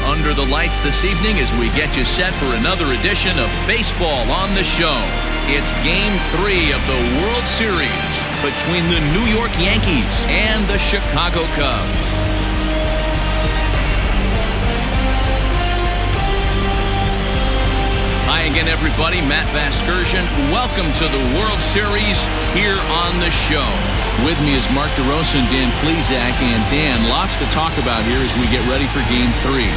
under the lights this evening as we get you set for another edition of Baseball on the Show. It's Game 3 of the World Series between the New York Yankees and the Chicago Cubs. Hi again, everybody. Matt Vasgersian. Welcome to the World Series here on the show. With me is Mark DeRosa and Dan Plesac. And Dan, lots to talk about here as we get ready for Game 3.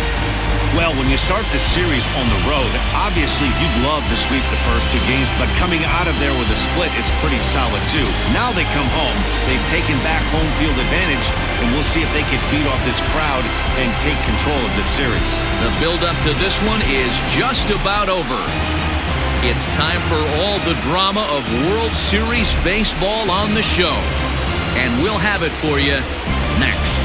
Well, when you start the series on the road, obviously you'd love to sweep the first two games, but coming out of there with a split is pretty solid too. Now they come home, they've taken back home field advantage, and we'll see if they can feed off this crowd and take control of this series. The build-up to this one is just about over. It's time for all the drama of World Series baseball on the show, and we'll have it for you next.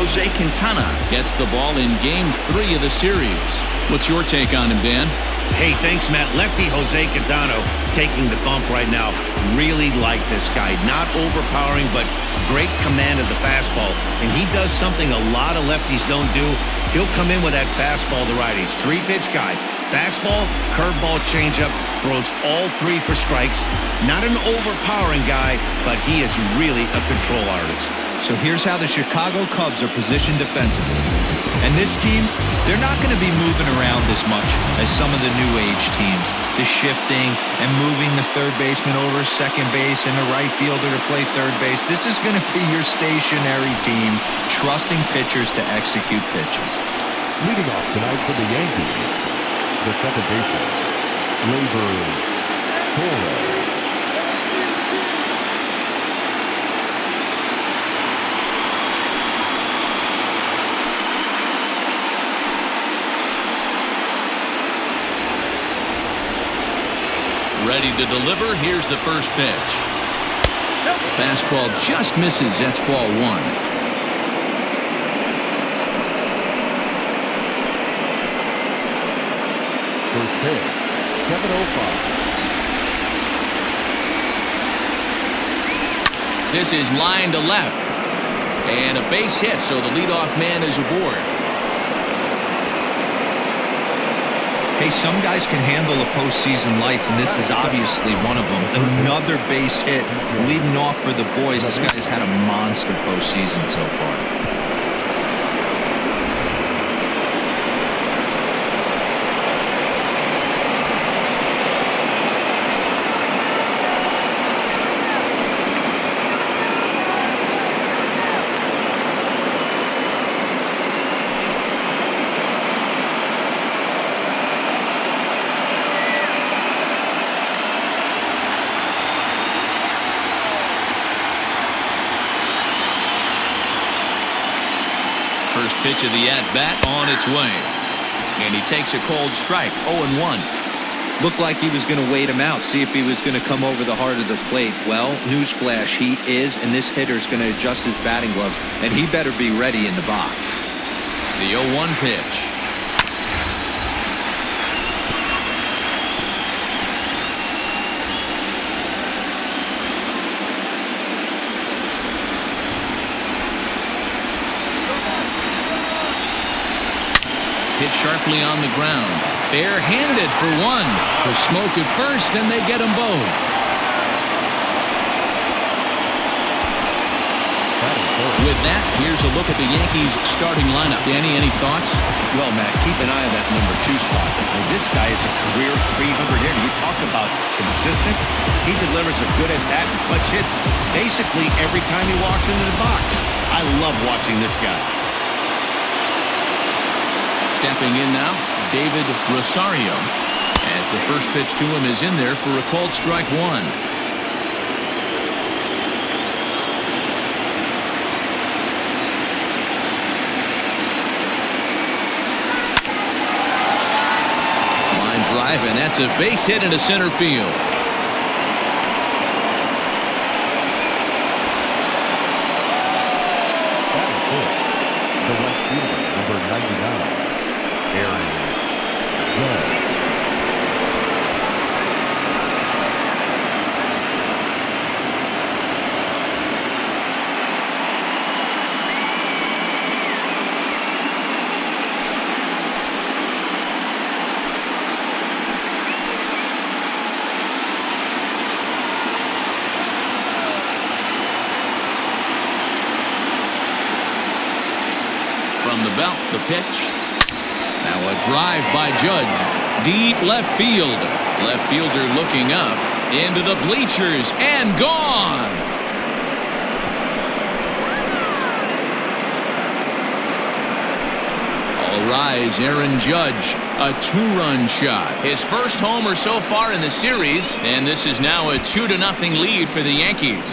Jose Quintana gets the ball in Game 3 of the series. What's your take on him, Dan? Hey, thanks, Matt. Lefty Jose Quintana taking the bump right now. Really like this guy. Not overpowering, but great command of the fastball. And he does something a lot of lefties don't do. He'll come in with that fastball to righties. Three-pitch guy. Fastball, curveball, changeup, throws all three for strikes. Not an overpowering guy, but he is really a control artist. So here's how the Chicago Cubs are positioned defensively. And this team, they're not going to be moving around as much as some of the new age teams. The shifting and moving the third baseman over second base and the right fielder to play third base. This is going to be your stationary team, trusting pitchers to execute pitches. Leading off tonight for the Yankees, the second baseman, Torres. Ready to deliver. Here's the first pitch. Fastball just misses. That's ball one. First pitch, 7:05. This is line to left. And a base hit, so the leadoff man is aboard. Hey, some guys can handle the postseason lights, and this is obviously one of them. Another base hit leading off for the boys. This guy's had a monster postseason so far. First pitch of the at-bat on its way. And he takes a cold strike, 0-1. Looked like he was going to wait him out, see if he was going to come over the heart of the plate. Well, newsflash, he is, and this hitter's going to adjust his batting gloves, and he better be ready in the box. The 0-1 pitch. Hit sharply on the ground. Bare-handed for one. The smoke at first, and they get them both. With that, here's a look at the Yankees' starting lineup. Danny, any thoughts? Well, Matt, keep an eye on that number 2 spot. And this guy is a career 300 hitter. You talk about consistent. He delivers a good at-bat and clutch hits basically every time he walks into the box. I love watching this guy. Stepping in now, David Rosario, as the first pitch to him is in there for a called strike one. drive, and that's a base hit into center field. The left fielder, number 99, Aaron Judge. From the belt, the pitch. Now a drive by Judge. Deep left field. Left fielder looking up. Into the bleachers and gone. All rise, Aaron Judge. A two-run shot. His first homer so far in the series. And this is now a 2-0 lead for the Yankees.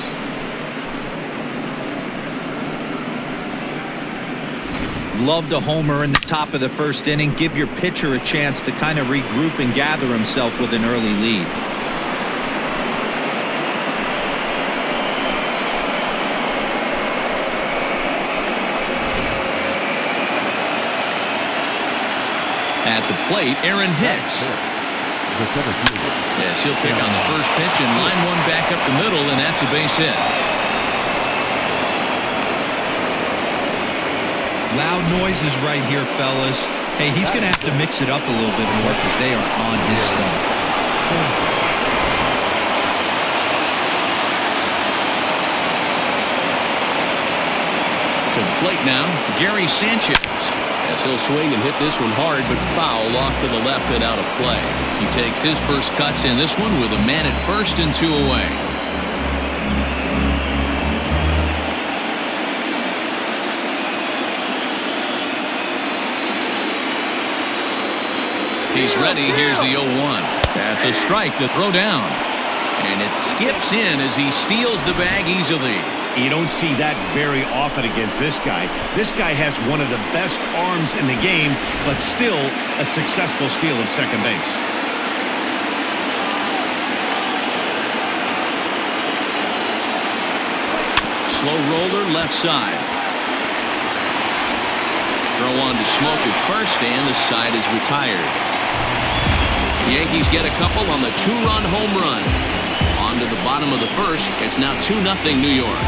Loved a homer in the top of the first inning. Give your pitcher a chance to kind of regroup and gather himself with an early lead. At the plate, Aaron Hicks. Yes, he'll pick on the first pitch and line one back up the middle, and that's a base hit. Loud noises right here, fellas. Hey, he's going to have to mix it up a little bit more because they are on his stuff. To the plate now, Gary Sanchez. As he'll swing and hit this one hard, but foul off to the left and out of play. He takes his first cuts in this one with a man at first and 2 away. He's ready. Here's the 0-1. That's a strike to throw down. And it skips in as he steals the bag easily. You don't see that very often against this guy. This guy has one of the best arms in the game, but still a successful steal of second base. Slow roller left side. Throw on to Smoke at first, and the side is retired. The Yankees get a couple on the 2-run home run. On to the bottom of the first. It's now 2-0 New York.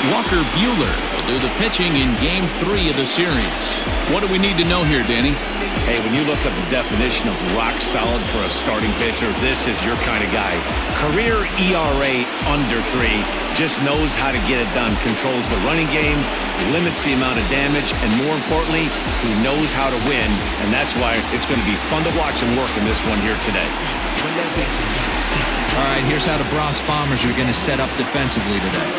Walker Buehler will do the pitching in Game 3 of the series. What do we need to know here, Danny? Hey, when you look up the definition of rock solid for a starting pitcher, this is your kind of guy. Career ERA under 3, just knows how to get it done, controls the running game, limits the amount of damage, and more importantly, he knows how to win, and that's why it's going to be fun to watch him work in this one here today. All right, here's how the Bronx Bombers are going to set up defensively today.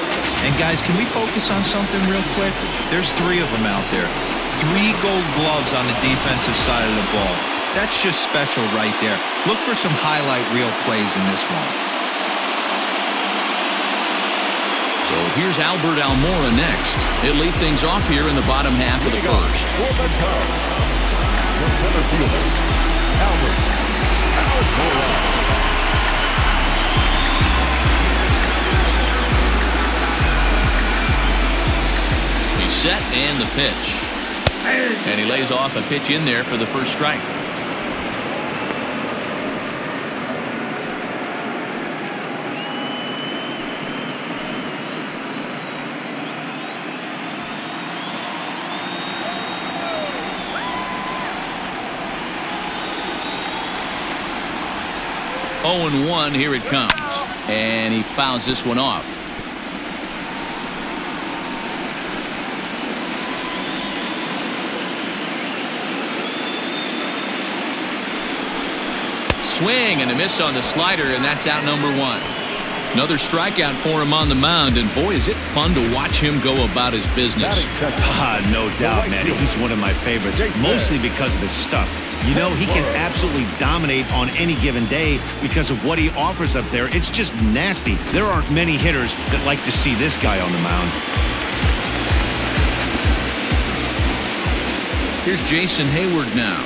And guys, can we focus on something real quick? There's 3 of them out there. 3 gold gloves on the defensive side of the ball. That's just special right there. Look for some highlight reel plays in this one. So here's Albert Almora next. He'll lead things off here in the bottom half of the first. He's set and the pitch. And he lays off a pitch in there for the first strike. Oh, 0-1, here it comes. And he fouls this one off. Swing and a miss on the slider, and that's out number 1. Another strikeout for him on the mound, and boy, is it fun to watch him go about his business. No doubt, man. He's one of my favorites, mostly because of his stuff. You know, he can absolutely dominate on any given day because of what he offers up there. It's just nasty. There aren't many hitters that like to see this guy on the mound. Here's Jason Hayward now,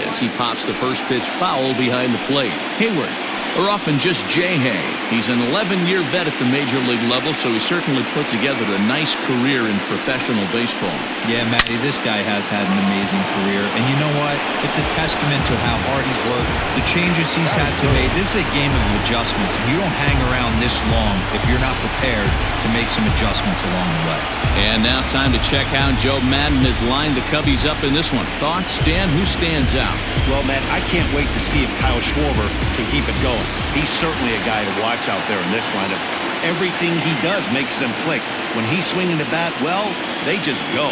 as he pops the first pitch foul behind the plate. Hayward, or often just J-Hay. He's an 11-year vet at the major league level, so he certainly put together a nice career in professional baseball. Yeah, Matty, this guy has had an amazing career. And you know what? It's a testament to how hard he's worked, the changes he's had to make. This is a game of adjustments. You don't hang around this long if you're not prepared to make some adjustments along the way. And now time to check how Joe Madden has lined the Cubbies up in this one. Thoughts, Dan? Who stands out? Well, Matt, I can't wait to see if Kyle Schwarber can keep it going. He's certainly a guy to watch out there in this lineup. Everything he does makes them click. When he's swinging the bat, well, they just go.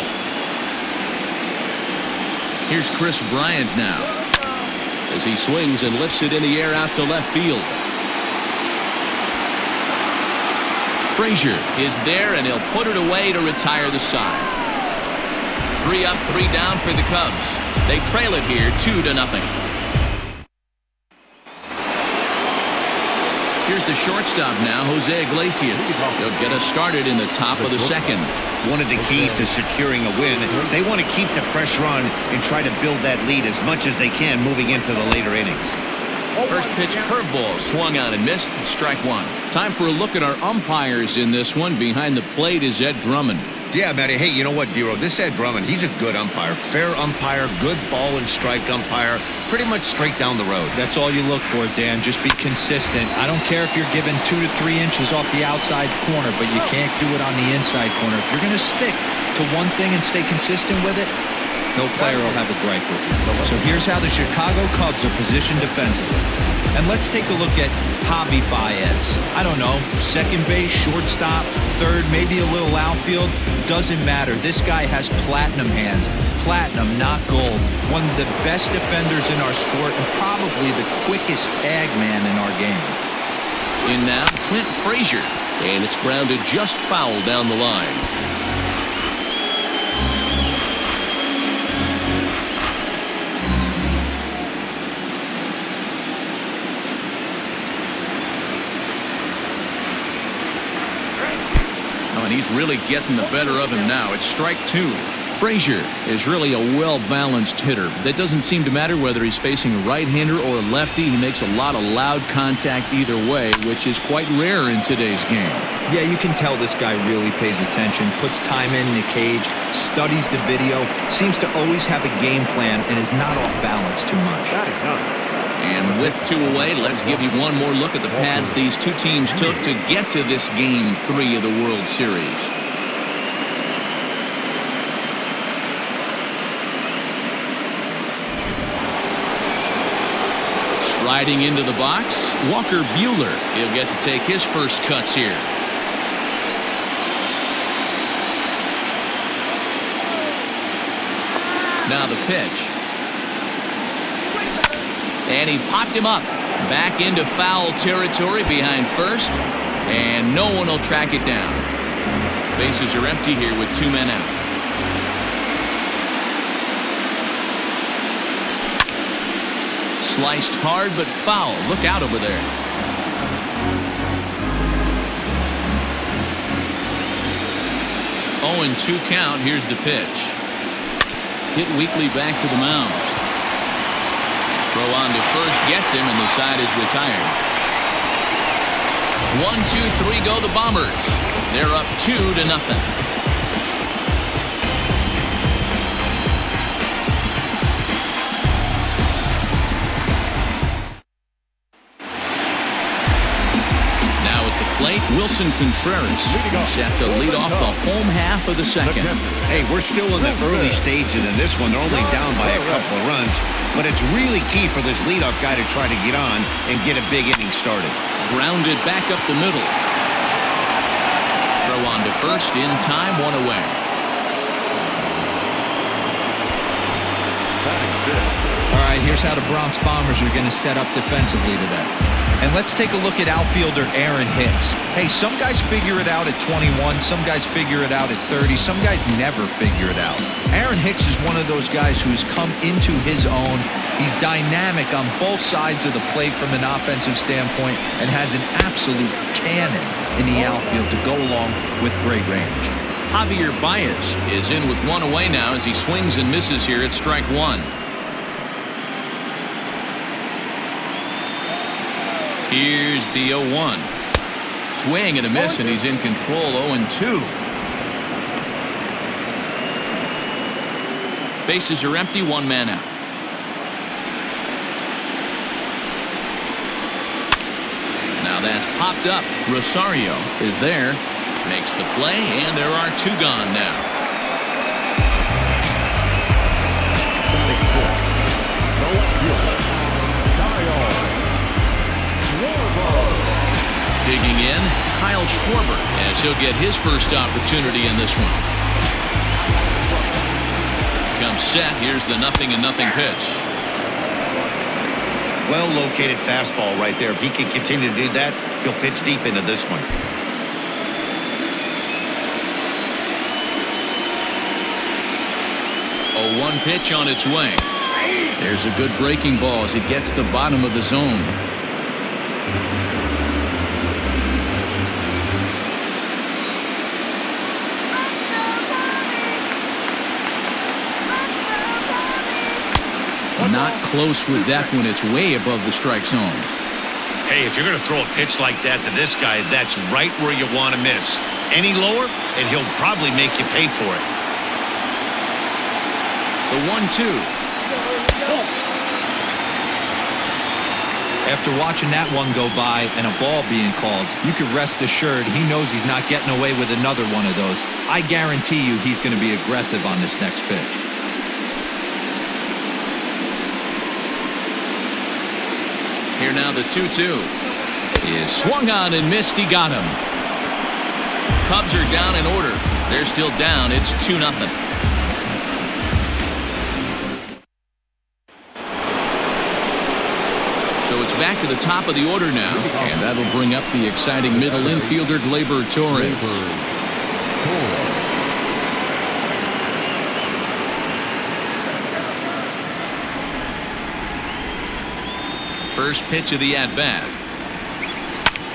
Here's Chris Bryant now, as he swings and lifts it in the air out to left field. Frazier is there, and he'll put it away to retire the side. 3 up, 3 down for the Cubs. They trail it here 2-0. Here's the shortstop now, Jose Iglesias. He'll get us started in the top of the second. One of the keys to securing a win, they want to keep the pressure on and try to build that lead as much as they can moving into the later innings. First pitch curveball swung on and missed. Strike one. Time for a look at our umpires in this one. Behind the plate is Ed Drummond. Yeah, Matty. Hey, you know what, Dero? This Ed Drummond, he's a good umpire. Fair umpire, good ball and strike umpire. Pretty much straight down the road. That's all you look for, Dan. Just be consistent. I don't care if you're given 2 to 3 inches off the outside corner, but you can't do it on the inside corner. If you're going to stick to one thing and stay consistent with it, no player will have a gripe with you. So here's how the Chicago Cubs are positioned defensively. And let's take a look at Javi Baez. I don't know, second base, shortstop, third, maybe a little outfield. Doesn't matter. This guy has platinum hands. Platinum, not gold. One of the best defenders in our sport and probably the quickest tag man in our game. In now, Clint Frazier. And it's grounded just foul down the line. And he's really getting the better of him now. It's strike 2. Frazier is really a well-balanced hitter. That doesn't seem to matter whether he's facing a right-hander or a lefty. He makes a lot of loud contact either way, which is quite rare in today's game. Yeah, you can tell this guy really pays attention, puts time in the cage, studies the video, seems to always have a game plan, and is not off balance too much. And with 2 away, let's give you one more look at the paths these two teams took to get to this Game 3 of the World Series. Striding into the box, Walker Buehler. He'll get to take his first cuts here. Now the pitch. And he popped him up. Back into foul territory behind first. And no one will track it down. Bases are empty here with 2 men out. Sliced hard but foul. Look out over there. Oh, and 2 count. Here's the pitch. Hit weakly back to the mound. Throw on to first, gets him, and the side is retired. 1, 2, 3 go the Bombers. They're up 2-0. Wilson Contreras set to lead off the home half of the second. Hey, we're still in the early stages in this one. They're only down by a couple of runs, but it's really key for this leadoff guy to try to get on and get a big inning started. Grounded back up the middle. Throw on to first in time, 1 away. All right, here's how the Bronx Bombers are going to set up defensively today. And let's take a look at outfielder Aaron Hicks. Hey, some guys figure it out at 21. Some guys figure it out at 30. Some guys never figure it out. Aaron Hicks is one of those guys who's come into his own. He's dynamic on both sides of the plate from an offensive standpoint and has an absolute cannon in the outfield to go along with great range. Javier Baez is in with one away now as he swings and misses here at strike one. Here's the 0-1. Swing and a miss, and he's in control. 0-2. Bases are empty, one man out. Now that's popped up. Rosario is there, makes the play, and there are two gone now. Digging in, Kyle Schwarber, as he'll get his first opportunity in this one. Comes set. Here's the 0-0 pitch. Well located fastball right there. If he can continue to do that, he'll pitch deep into this one. A 1 pitch on its way. There's a good breaking ball as it gets the bottom of the zone. Not close with that one. It's way above the strike zone. Hey, if you're going to throw a pitch like that to this guy, that's right where you want to miss. Any lower, and he'll probably make you pay for it. The 1-2. After watching that one go by and a ball being called, you can rest assured he knows he's not getting away with another one of those. I guarantee you he's going to be aggressive on this next pitch. Here now the 2-2 is swung on and missed. He got him. Cubs are down in order. They're still down. It's 2-0. So it's back to the top of the order now, and that'll bring up the exciting middle infielder Gleyber Torres. First pitch of the at-bat.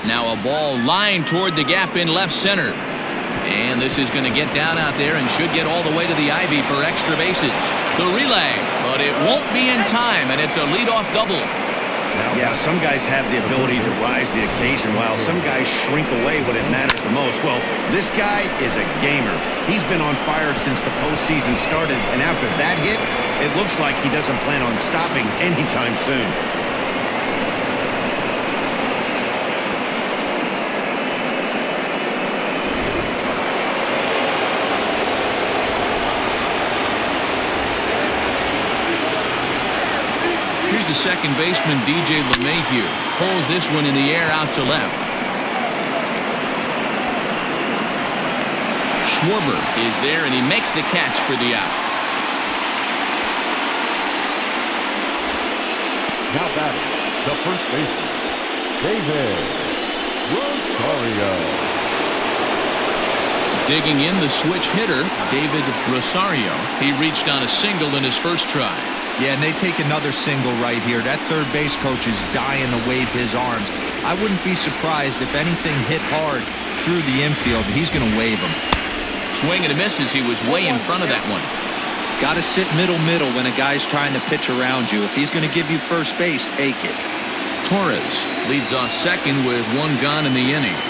Now a ball lined toward the gap in left center. And this is going to get down out there and should get all the way to the ivy for extra bases. The relay, but it won't be in time, and it's a leadoff double. Yeah, some guys have the ability to rise the occasion while some guys shrink away when it matters the most. Well, this guy is a gamer. He's been on fire since the postseason started, and after that hit, it looks like he doesn't plan on stopping anytime soon. The second baseman, DJ LeMahieu, pulls this one in the air out to left. Schwarber is there, and he makes the catch for the out. Now batting, the first baseman, David Rosario. Digging in, the switch hitter, David Rosario. He reached on a single in his first try. Yeah, and they take another single right here. That third base coach is dying to wave his arms. I wouldn't be surprised if anything hit hard through the infield. He's going to wave him. Swing and a miss as he was way in front of that one. Got to sit middle when a guy's trying to pitch around you. If he's going to give you first base, take it. Torres leads off second with one gone in the inning.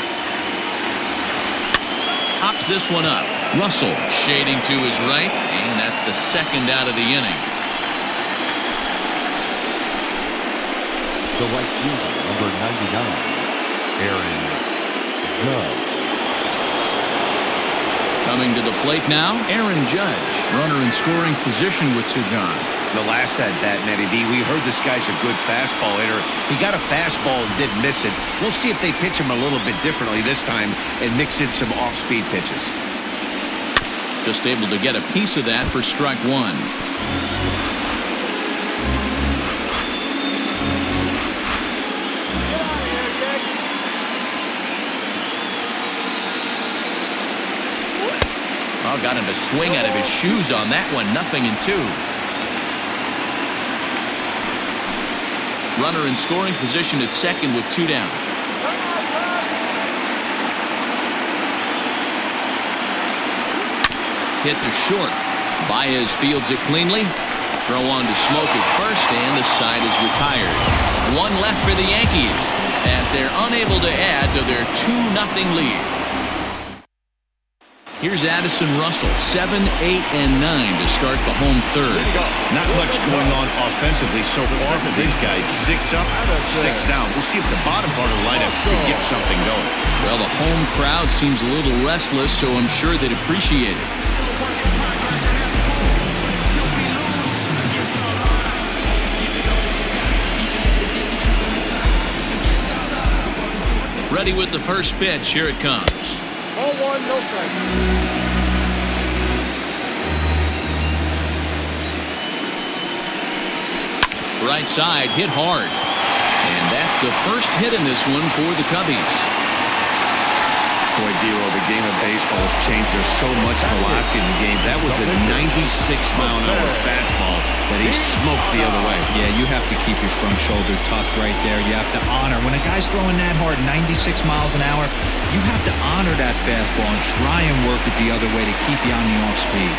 Hops this one up. Russell shading to his right, and that's the second out of the inning. The right fielder, number 99, Aaron Judge. Coming to the plate now, Aaron Judge. Runner in scoring position with two gone. The last at-bat, Nettie D, we heard this guy's a good fastball hitter. He got a fastball and didn't miss it. We'll see if they pitch him a little bit differently this time and mix in some off-speed pitches. Just able to get a piece of that for strike one. Oh, got him to swing out of his shoes on that one. 0-2. Runner in scoring position at second with two down. Hit to short. Baez fields it cleanly. Throw on to Smoke at first, and the side is retired. One left for the Yankees as they're unable to add to their 2-0 lead. Here's Addison Russell, 7, 8, and 9 to start the home third. Not much going on offensively so far for these guys. 6 up, 6 down. We'll see if the bottom part of the lineup can get something going. Well, the home crowd seems a little restless, so I'm sure they'd appreciate it. Ready with the first pitch. Here it comes. 0-1, no strike. Right side, hit hard. And that's the first hit in this one for the Cubbies. Boy, Dero, the game of baseball has changed. There's so much velocity in the game. That was a 96-mile-an-hour fastball that he smoked the other way. Yeah, you have to keep your front shoulder tucked right there. You have to honor. When a guy's throwing that hard, 96 miles an hour, you have to honor that fastball and try and work it the other way to keep you on the off speed.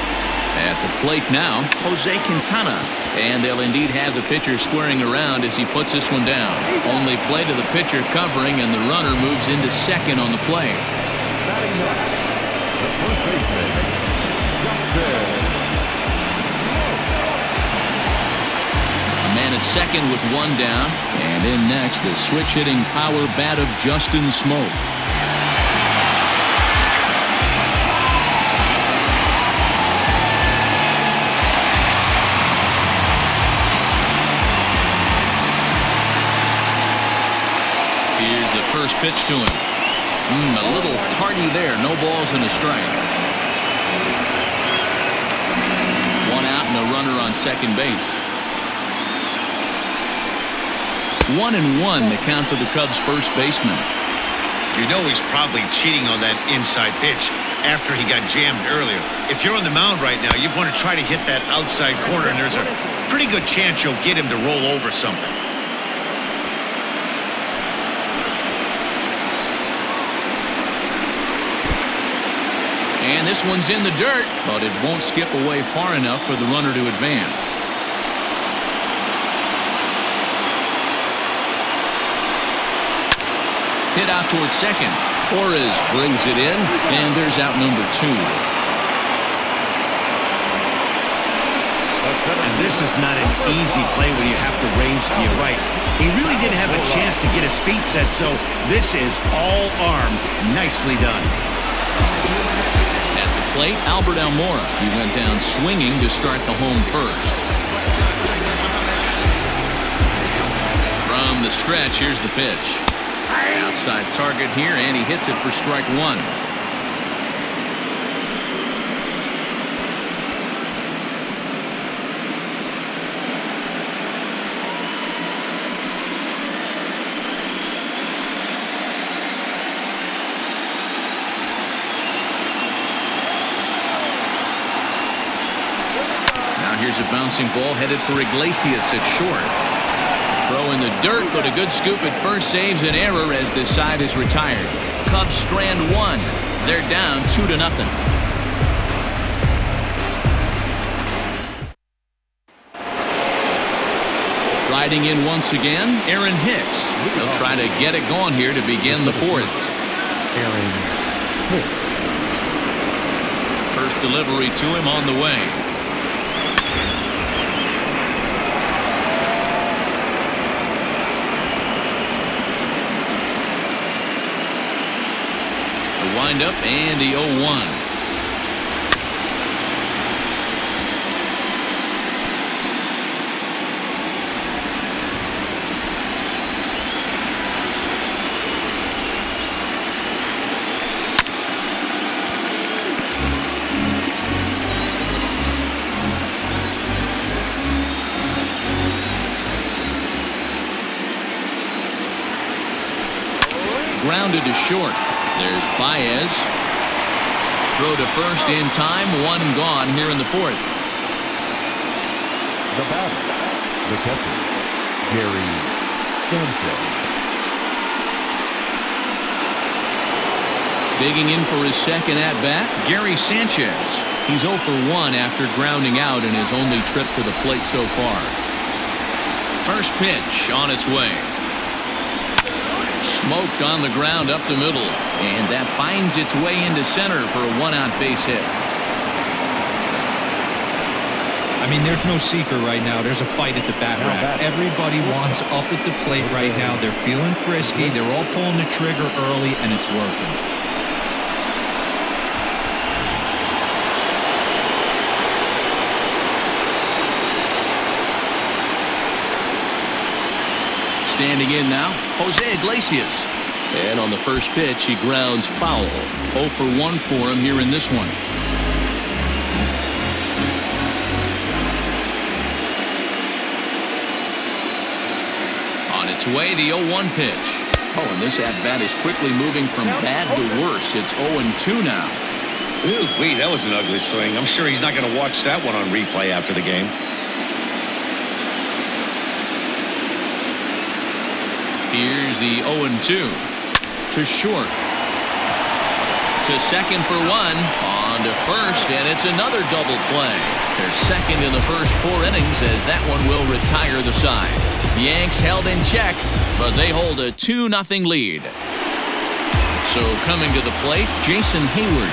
At the plate now, Jose Quintana. And they'll indeed have the pitcher squaring around as he puts this one down. Only play to the pitcher covering, and the runner moves into second on the play. A man at second with one down. And in next, the switch-hitting power bat of Justin Smoke. Here's the first pitch to him. A little tardy there. No balls and a strike. One out and a runner on second base. 1-1 the count to the Cubs' first baseman. You know he's probably cheating on that inside pitch after he got jammed earlier. If you're on the mound right now, you want to try to hit that outside corner, and there's a pretty good chance you'll get him to roll over something. And this one's in the dirt, but it won't skip away far enough for the runner to advance. Hit out towards second. Torres brings it in, and there's out number 2. And this is not an easy play when you have to range to your right. He really didn't have a chance to get his feet set, so this is all arm. Nicely done. At the plate, Albert Almora. He went down swinging to start the home first. From the stretch, here's the pitch. Outside target here, and he hits it for strike 1. Now here's a bouncing ball headed for Iglesias at short. Throw in the dirt, but a good scoop at first saves an error as this side is retired. Cubs strand 1. They're down 2-0. Striding in once again, Aaron Hicks. They'll try to get it going here to begin the 4th. Aaron Hicks. First delivery to him on the way. Wind up and the 0-1. Grounded to short. There's Baez. Throw to first in time. 1 gone here in the 4th. The batter, the catcher, Gary Sanchez. Digging in for his second at bat, Gary Sanchez. He's 0 for 1 after grounding out in his only trip to the plate so far. First pitch on its way. Smoked on the ground up the middle, and that finds its way into center for a one-out base hit. I mean, there's no secret right now. There's a fight at the bat rack. Everybody wants up at the plate right now. They're feeling frisky. They're all pulling the trigger early, and it's working. Standing in now, Jose Iglesias. And on the first pitch, he grounds foul. 0 for 1 for him here in this one. On its way, the 0-1 pitch. Oh, and this at-bat is quickly moving from bad to worse. It's 0-2 now. Ooh, wait, that was an ugly swing. I'm sure he's not going to watch that one on replay after the game. Here's the 0-2 to short. To second for 1. On to first, and it's another double play. They're second in the first 4 innings as that one will retire the side. The Yanks held in check, but they hold a 2-0 lead. So coming to the plate, Jason Hayward.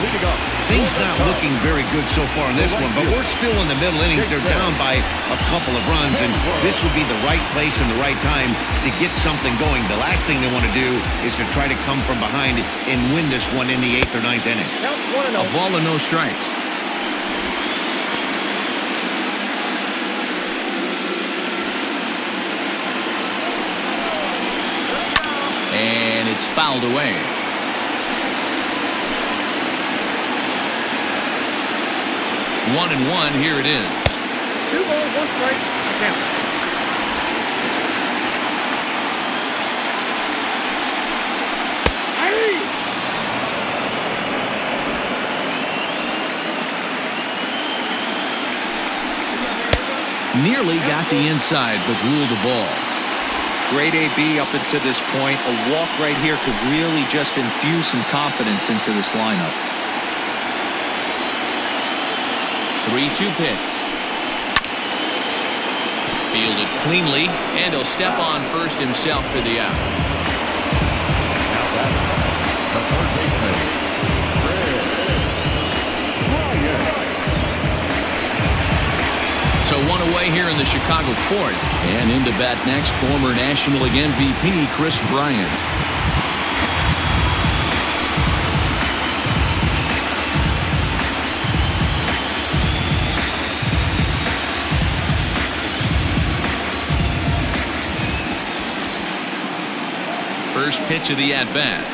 Things not looking very good so far in this one, but we're still in the middle innings. They're down by a couple of runs, and this would be the right place and the right time to get something going. The last thing they want to do is to try to come from behind and win this one in the 8th or 9th inning. A ball and no strikes. And it's fouled away. 1-1, here it is. 2 balls, 1 strike, count. Nearly got the inside, but ruled the ball. Great AB up until this point. A walk right here could really just infuse some confidence into this lineup. 3-2 pitch. Fielded cleanly, and he'll step on first himself for the out. Now that's the third baseman, So 1 away here in the Chicago 4th. And into bat next, former National League MVP Chris Bryant. First pitch of the at-bat.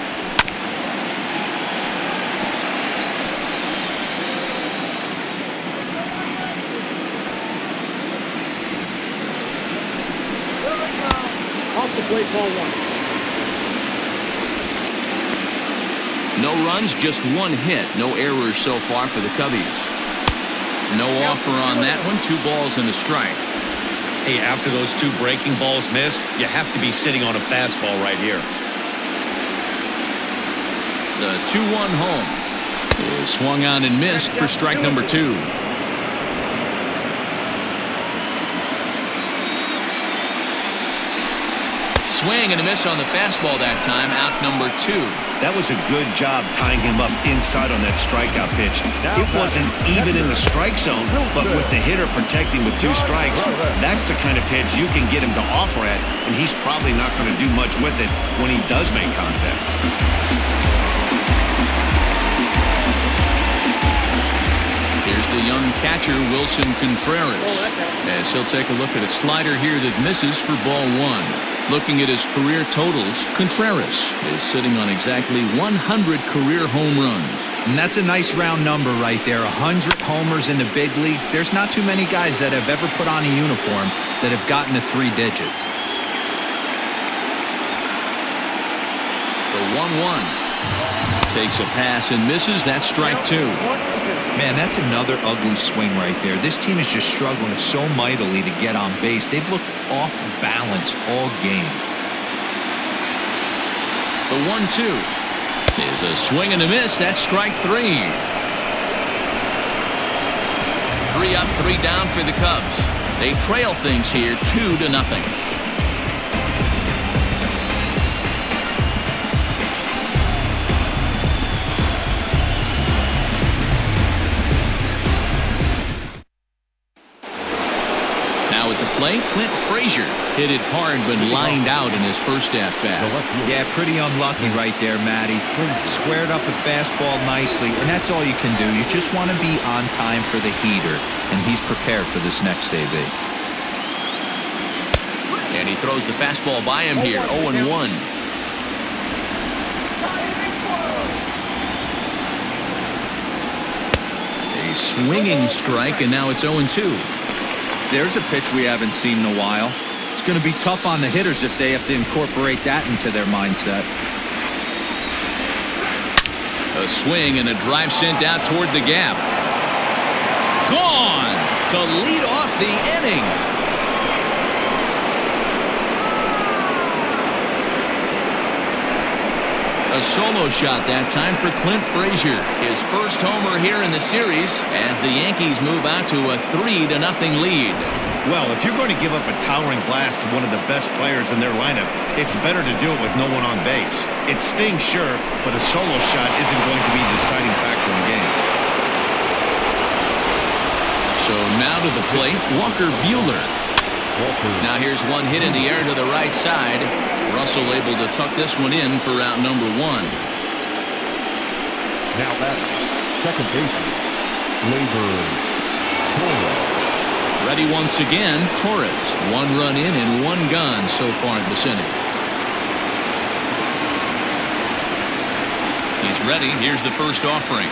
Off the plate, ball 1. No runs, just 1 hit. No errors so far for the Cubbies. No offer on that one. 2 balls and a strike. Hey, after those 2 breaking balls missed, you have to be sitting on a fastball right here. The 2-1 home is swung on and missed for strike number 2. Swing and a miss on the fastball that time. Out number 2. That was a good job tying him up inside on that strikeout pitch. It wasn't even in the strike zone, but with the hitter protecting with 2 strikes, that's the kind of pitch you can get him to offer at, and he's probably not going to do much with it when he does make contact. Here's the young catcher, Wilson Contreras, as he'll take a look at a slider here that misses for ball 1. Looking at his career totals, Contreras is sitting on exactly 100 career home runs. And that's a nice round number right there. 100 homers in the big leagues. There's not too many guys that have ever put on a uniform that have gotten to 3 digits. The 1-1 takes a pass and misses. That's strike 2. Man, that's another ugly swing right there. This team is just struggling so mightily to get on base. They've looked off balance all game. The 1-2 is a swing and a miss. That's strike 3. 3 up, 3 down for the Cubs. They trail things here 2-0. Now at the plate, Clint Frazier hit it hard but lined out in his first at-bat. Yeah, pretty unlucky right there, Matty. Squared up a fastball nicely, and that's all you can do. You just want to be on time for the heater, and he's prepared for this next AB. And he throws the fastball by him here, 0-1. A swinging strike, and now it's 0-2. There's a pitch we haven't seen in a while. It's going to be tough on the hitters if they have to incorporate that into their mindset. A swing and a drive sent out toward the gap. Gone to lead off the inning. A solo shot that time for Clint Frazier. His first homer here in the series as the Yankees move out to a 3-0 lead. Well, if you're going to give up a towering blast to one of the best players in their lineup, it's better to do it with no one on base. It stings, sure, but a solo shot isn't going to be the deciding factor in the game. So now to the plate, Walker Buehler. Now here's one hit in the air to the right side. Russell able to tuck this one in for out number 1. Now batting, second baseman, Torres. Ready once again, Torres. 1 run in and 1 gone so far in this inning. He's ready. Here's the first offering.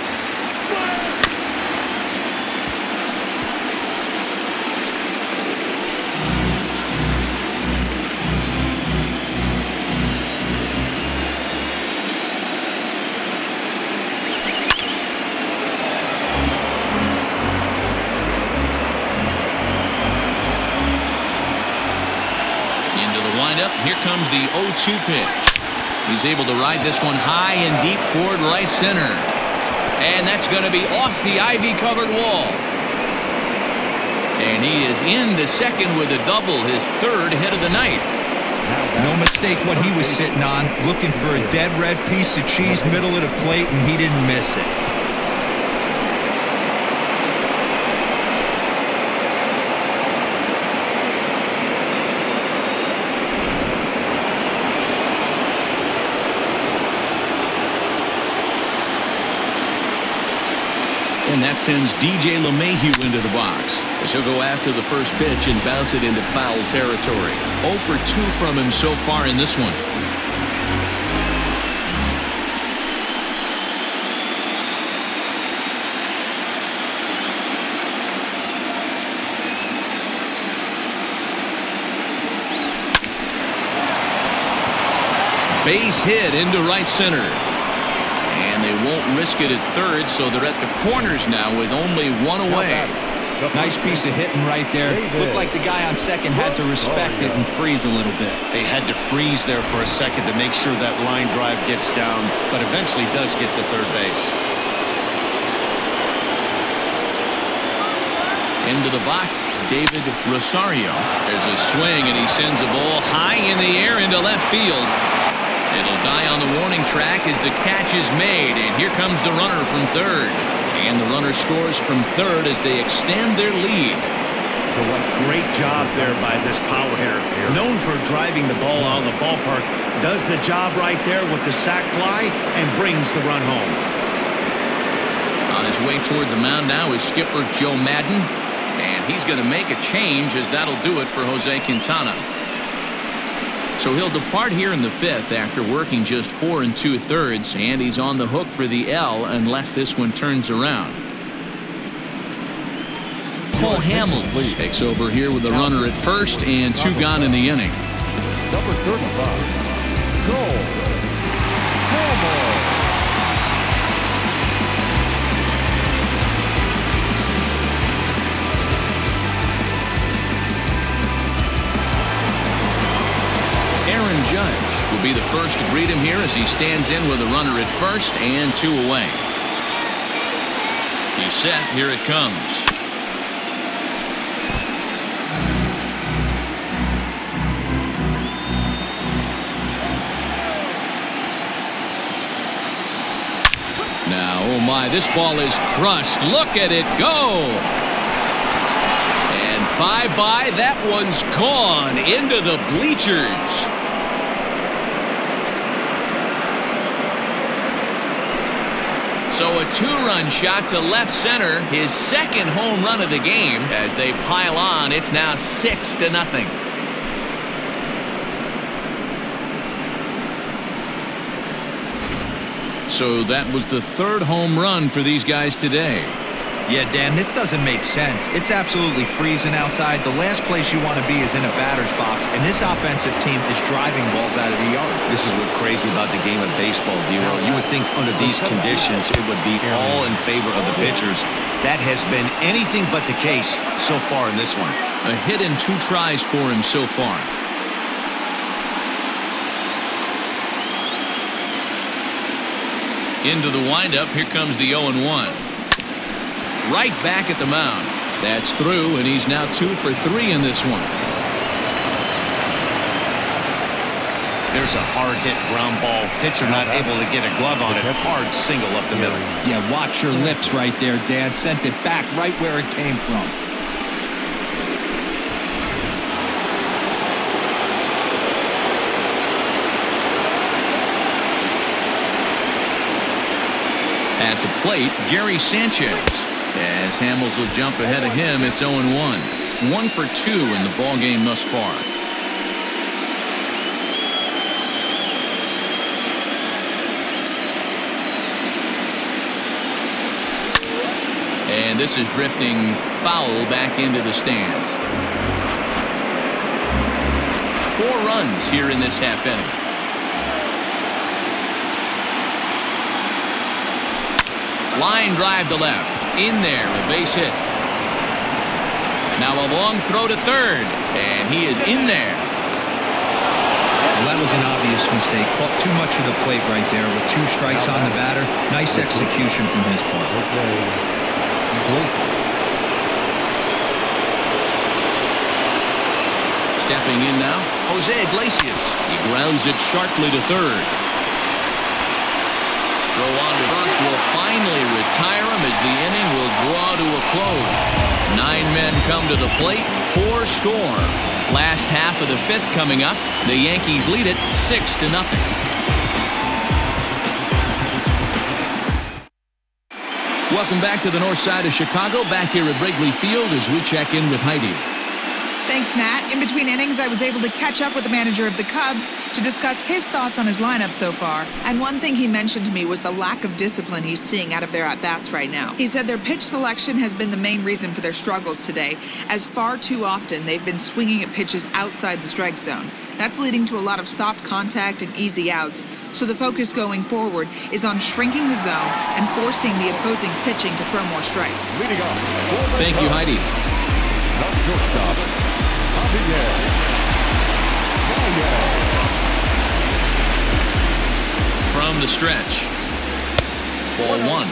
Here comes the 0-2 pitch. He's able to ride this one high and deep toward right center. And that's going to be off the ivy-covered wall. And he is in the second with a double, his 3rd hit of the night. No mistake what he was sitting on, looking for a dead red piece of cheese middle of the plate, and he didn't miss it. And that sends DJ LeMahieu into the box as he'll go after the first pitch and bounce it into foul territory. 0 for 2 from him so far in this one. Base hit into right center. And they won't risk it at third, so they're at the corners now with only 1 away. Nice piece of hitting right there. Looked like the guy on second had to respect it and freeze a little bit. They had to freeze there for a second to make sure that line drive gets down, but eventually does get to third base. Into the box, David Rosario. There's a swing, and he sends a ball high in the air into left field. It'll die on the warning track as the catch is made, and here comes the runner from third. And the runner scores from third as they extend their lead. Great job there by this power hitter. Known for driving the ball out of the ballpark, does the job right there with the sac fly and brings the run home. On his way toward the mound now is skipper Joe Madden, and he's going to make a change as that'll do it for Jose Quintana. So he'll depart here in the 5th after working just 4 2/3, and he's on the hook for the L unless this one turns around. Paul Hamels takes over here with a runner at first and 2 gone in the inning. Number 35, Cole. Judge will be the first to greet him here as he stands in with a runner at first and 2 away. He's set. Here it comes. Now, oh my, this ball is crushed. Look at it go. And bye-bye, that one's gone into the bleachers. So a two-run shot to left center, his second home run of the game. As they pile on, it's now 6-0. So that was the third home run for these guys today. Yeah, Dan, this doesn't make sense. It's absolutely freezing outside. The last place you want to be is in a batter's box, and this offensive team is driving balls out of the yard. This is what's crazy about the game of baseball, D-Roll. You would think under these conditions it would be all in favor of the pitchers. That has been anything but the case so far in this one. A hit and 2 tries for him so far. Into the windup, here comes the 0-1. Right back at the mound. That's through, and he's now 2 for 3 in this one. There's a hard hit ground ball. Pitcher not able to get a glove on it. Hard single up the middle. Yeah, watch your lips right there, Dad. Sent it back right where it came from. At the plate, Gary Sanchez. As Hamels will jump ahead of him, it's 0-1. 1 for 2 in the ballgame thus far. And this is drifting foul back into the stands. 4 runs here in this half inning. Line drive to left. In there, a base hit. Now a long throw to third. And he is in there. Well, that was an obvious mistake. Caught too much of the plate right there with 2 strikes on the batter. Nice execution from his part. Stepping in now, Jose Iglesias. He grounds it sharply to third. Throw on to first will finally retire him as the inning will draw to a close. 9 men come to the plate, 4 score. Last half of the 5th coming up. The Yankees lead it 6-0. Welcome back to the north side of Chicago. Back here at Wrigley Field as we check in with Heidi. Thanks, Matt. In between innings, I was able to catch up with the manager of the Cubs to discuss his thoughts on his lineup so far. And one thing he mentioned to me was the lack of discipline he's seeing out of their at-bats right now. He said their pitch selection has been the main reason for their struggles today, as far too often they've been swinging at pitches outside the strike zone. That's leading to a lot of soft contact and easy outs. So the focus going forward is on shrinking the zone and forcing the opposing pitching to throw more strikes. Thank you, Heidi. From the stretch. Ball 1.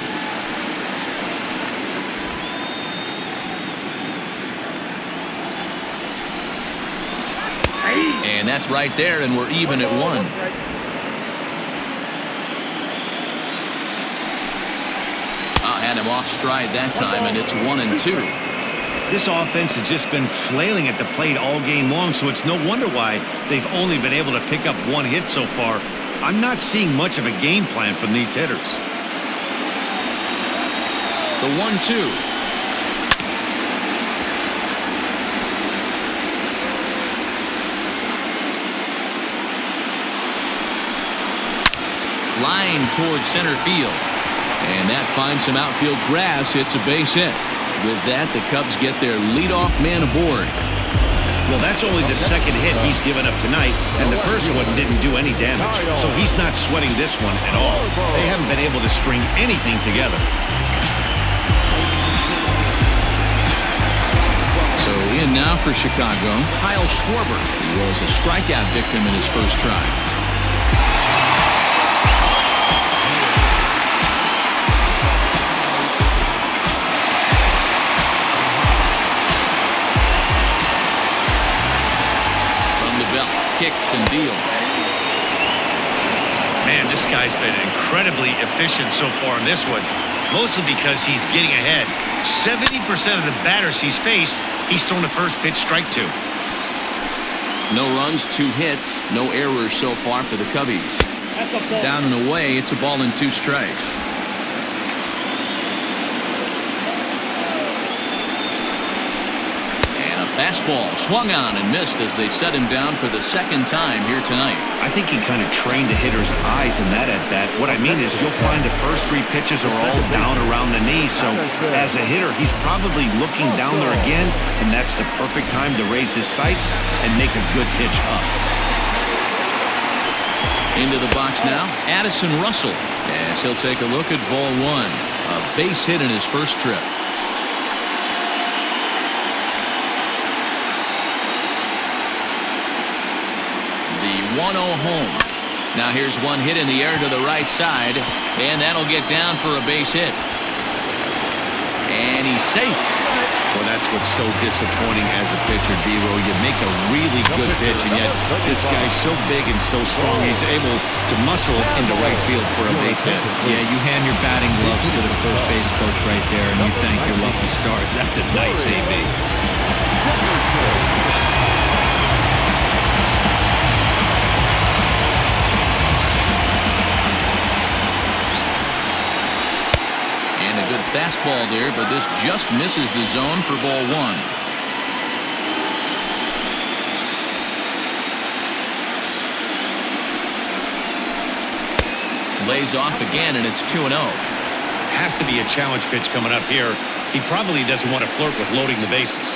And that's right there, and we're even at 1. Had him off stride that time, and it's 1-2. This offense has just been flailing at the plate all game long, so it's no wonder why they've only been able to pick up 1 hit so far. I'm not seeing much of a game plan from these hitters. The 1-2. Line towards center field. And that finds some outfield grass. It's a base hit. With that, the Cubs get their leadoff man aboard. Well, that's only the second hit he's given up tonight, and the first one didn't do any damage. So he's not sweating this one at all. They haven't been able to string anything together. So in now for Chicago, Kyle Schwarber. He was a strikeout victim in his first try. Kicks and deals. Man, this guy guy's been incredibly efficient so far in this one, mostly because he's getting ahead. 70% of the batters he's faced, he's thrown the first pitch strike to. No runs, 2 hits, no errors so far for the Cubbies. Down and away, it's a ball and 2 strikes. Fastball swung on and missed as they set him down for the second time here tonight. I think he kind of trained the hitter's eyes in that at-bat. What I mean is you'll find the first 3 pitches are all down around the knee. So as a hitter, he's probably looking down there again, and that's the perfect time to raise his sights and make a good pitch up. Into the box now, Addison Russell, as he'll take a look at ball 1. A base hit in his first trip. The 1-0 home. Now here's one hit in the air to the right side, and that'll get down for a base hit. And he's safe. Well, that's what's so disappointing as a pitcher, D-Row. You make a really good pitch, and yet this guy's so big and so strong, he's able to muscle it into right field for a base hit. Yeah, you hand your batting gloves to the first base coach right there, and you thank your lucky stars. That's a nice AB. Good fastball there, but this just misses the zone for ball 1. Lays off again, and it's 2-0. Has to be a challenge pitch coming up here. He probably doesn't want to flirt with loading the bases.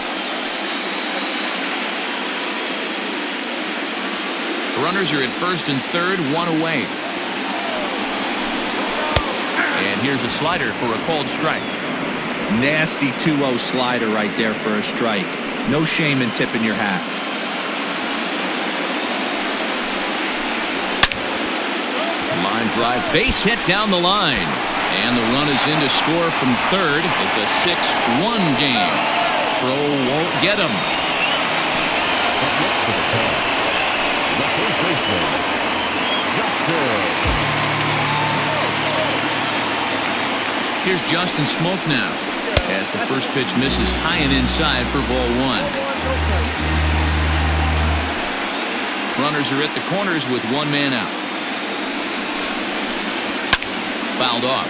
Runners are at first and third, 1 away. And here's a slider for a called strike. Nasty 2-0 slider right there for a strike. No shame in tipping your hat. Line drive, base hit down the line. And the run is in to score from third. It's a 6-1 game. Throw won't get him. Here's Justin Smoke now, as the first pitch misses high and inside for ball 1. Runners are at the corners with 1 man out. Fouled off.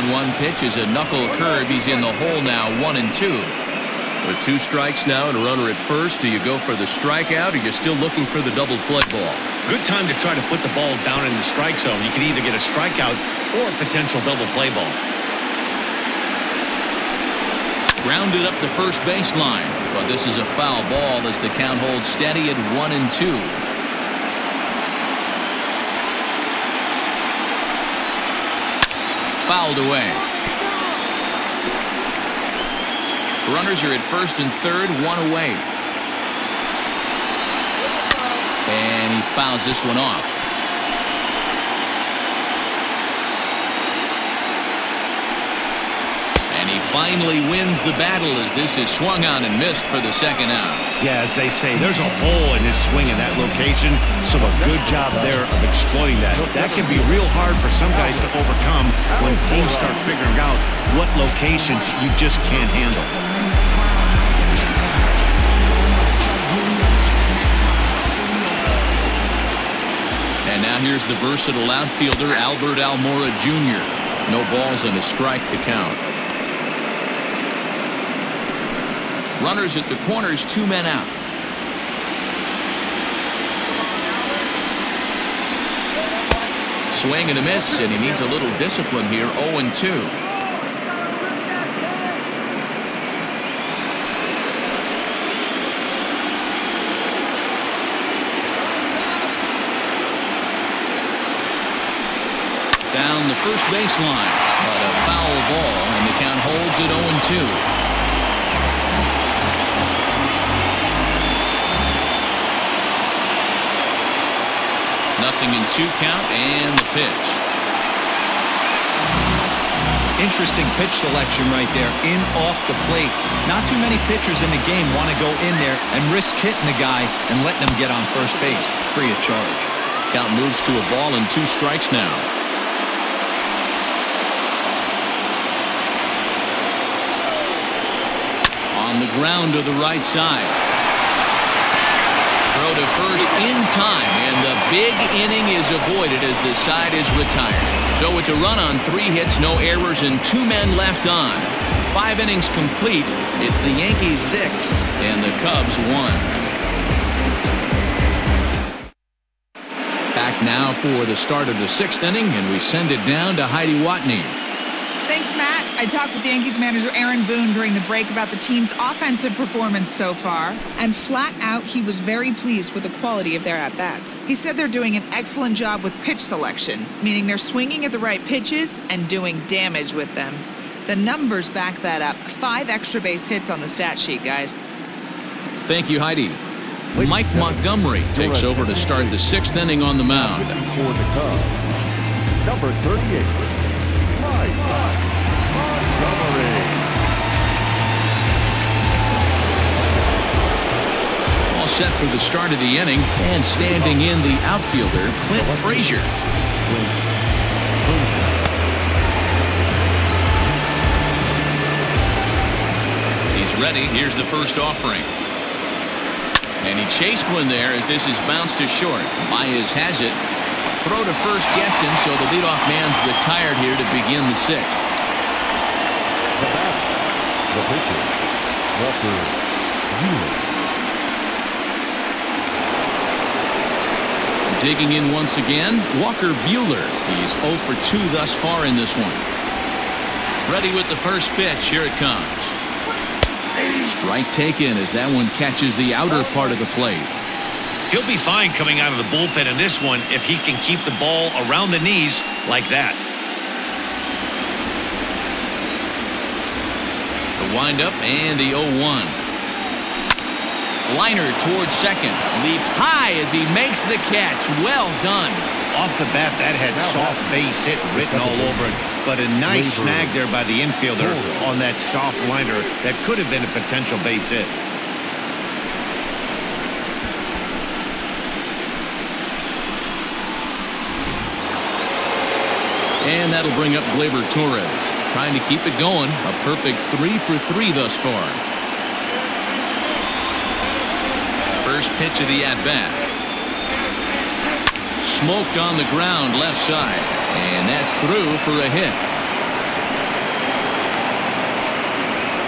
One pitch is a knuckle curve. He's in the hole now, 1-2. With 2 strikes now and a runner at first, do you go for the strikeout, or you're still looking for the double play ball? Good time to try to put the ball down in the strike zone. You can either get a strikeout or a potential double play ball. Grounded up the first baseline, but this is a foul ball as the count holds steady at 1-2. Fouled away. Runners are at first and third, 1 away. And he fouls this one off. And he finally wins the battle as this is swung on and missed for the second out. Yeah, as they say, there's a hole in his swing in that location, so a good job there of exploiting that. That can be real hard for some guys to overcome when teams start figuring out what locations you just can't handle. And now here's the versatile outfielder, Albert Almora Jr. No balls and a strike to count. Runners at the corners, 2 men out. Swing and a miss, and he needs a little discipline here, 0-2. Down the first baseline, but a foul ball, and the count holds at 0-2. Nothing in 2 count, and the pitch. Interesting pitch selection right there, in off the plate. Not too many pitchers in the game want to go in there and risk hitting the guy and letting him get on first base free of charge. Count moves to a ball and 2 strikes now. On the ground to the right side. Throw to first in time, and the big inning is avoided as the side is retired. So it's a run on 3 hits, no errors, and 2 men left on. 5 innings complete. It's the Yankees 6 and the Cubs 1. Back now for the start of the 6th inning, and we send it down to Heidi Watney. Thanks, Matt. I talked with Yankees manager Aaron Boone during the break about the team's offensive performance so far, and flat out, he was very pleased with the quality of their at-bats. He said they're doing an excellent job with pitch selection, meaning they're swinging at the right pitches and doing damage with them. The numbers back that up. 5 extra base hits on the stat sheet, guys. Thank you, Heidi. Mike Montgomery takes over to start the 6th inning on the mound. For the Cubs, number 38, Mike Montgomery. All set for the start of the inning, and standing in the outfielder, Clint Frazier. He's ready. Here's the first offering. And he chased one there as this is bounced to short. Baez has it. Throw to first gets him, so the leadoff man's retired here to begin the 6th. The batter, the pitcher, Walker Buehler. Digging in once again, Walker Buehler. He's 0 for 2 thus far in this one. Ready with the first pitch. Here it comes. Strike taken as that one catches the outer part of the plate. He'll be fine coming out of the bullpen in this one if he can keep the ball around the knees like that. The windup and the 0-1. Liner towards second. Leaps high as he makes the catch. Well done. Off the bat, that had soft base hit written all over it, but a nice snag there by the infielder on that soft liner that could have been a potential base hit. And that'll bring up Gleyber Torres, trying to keep it going. A perfect 3 for 3 thus far. First pitch of the at-bat. Smoked on the ground left side, and that's through for a hit.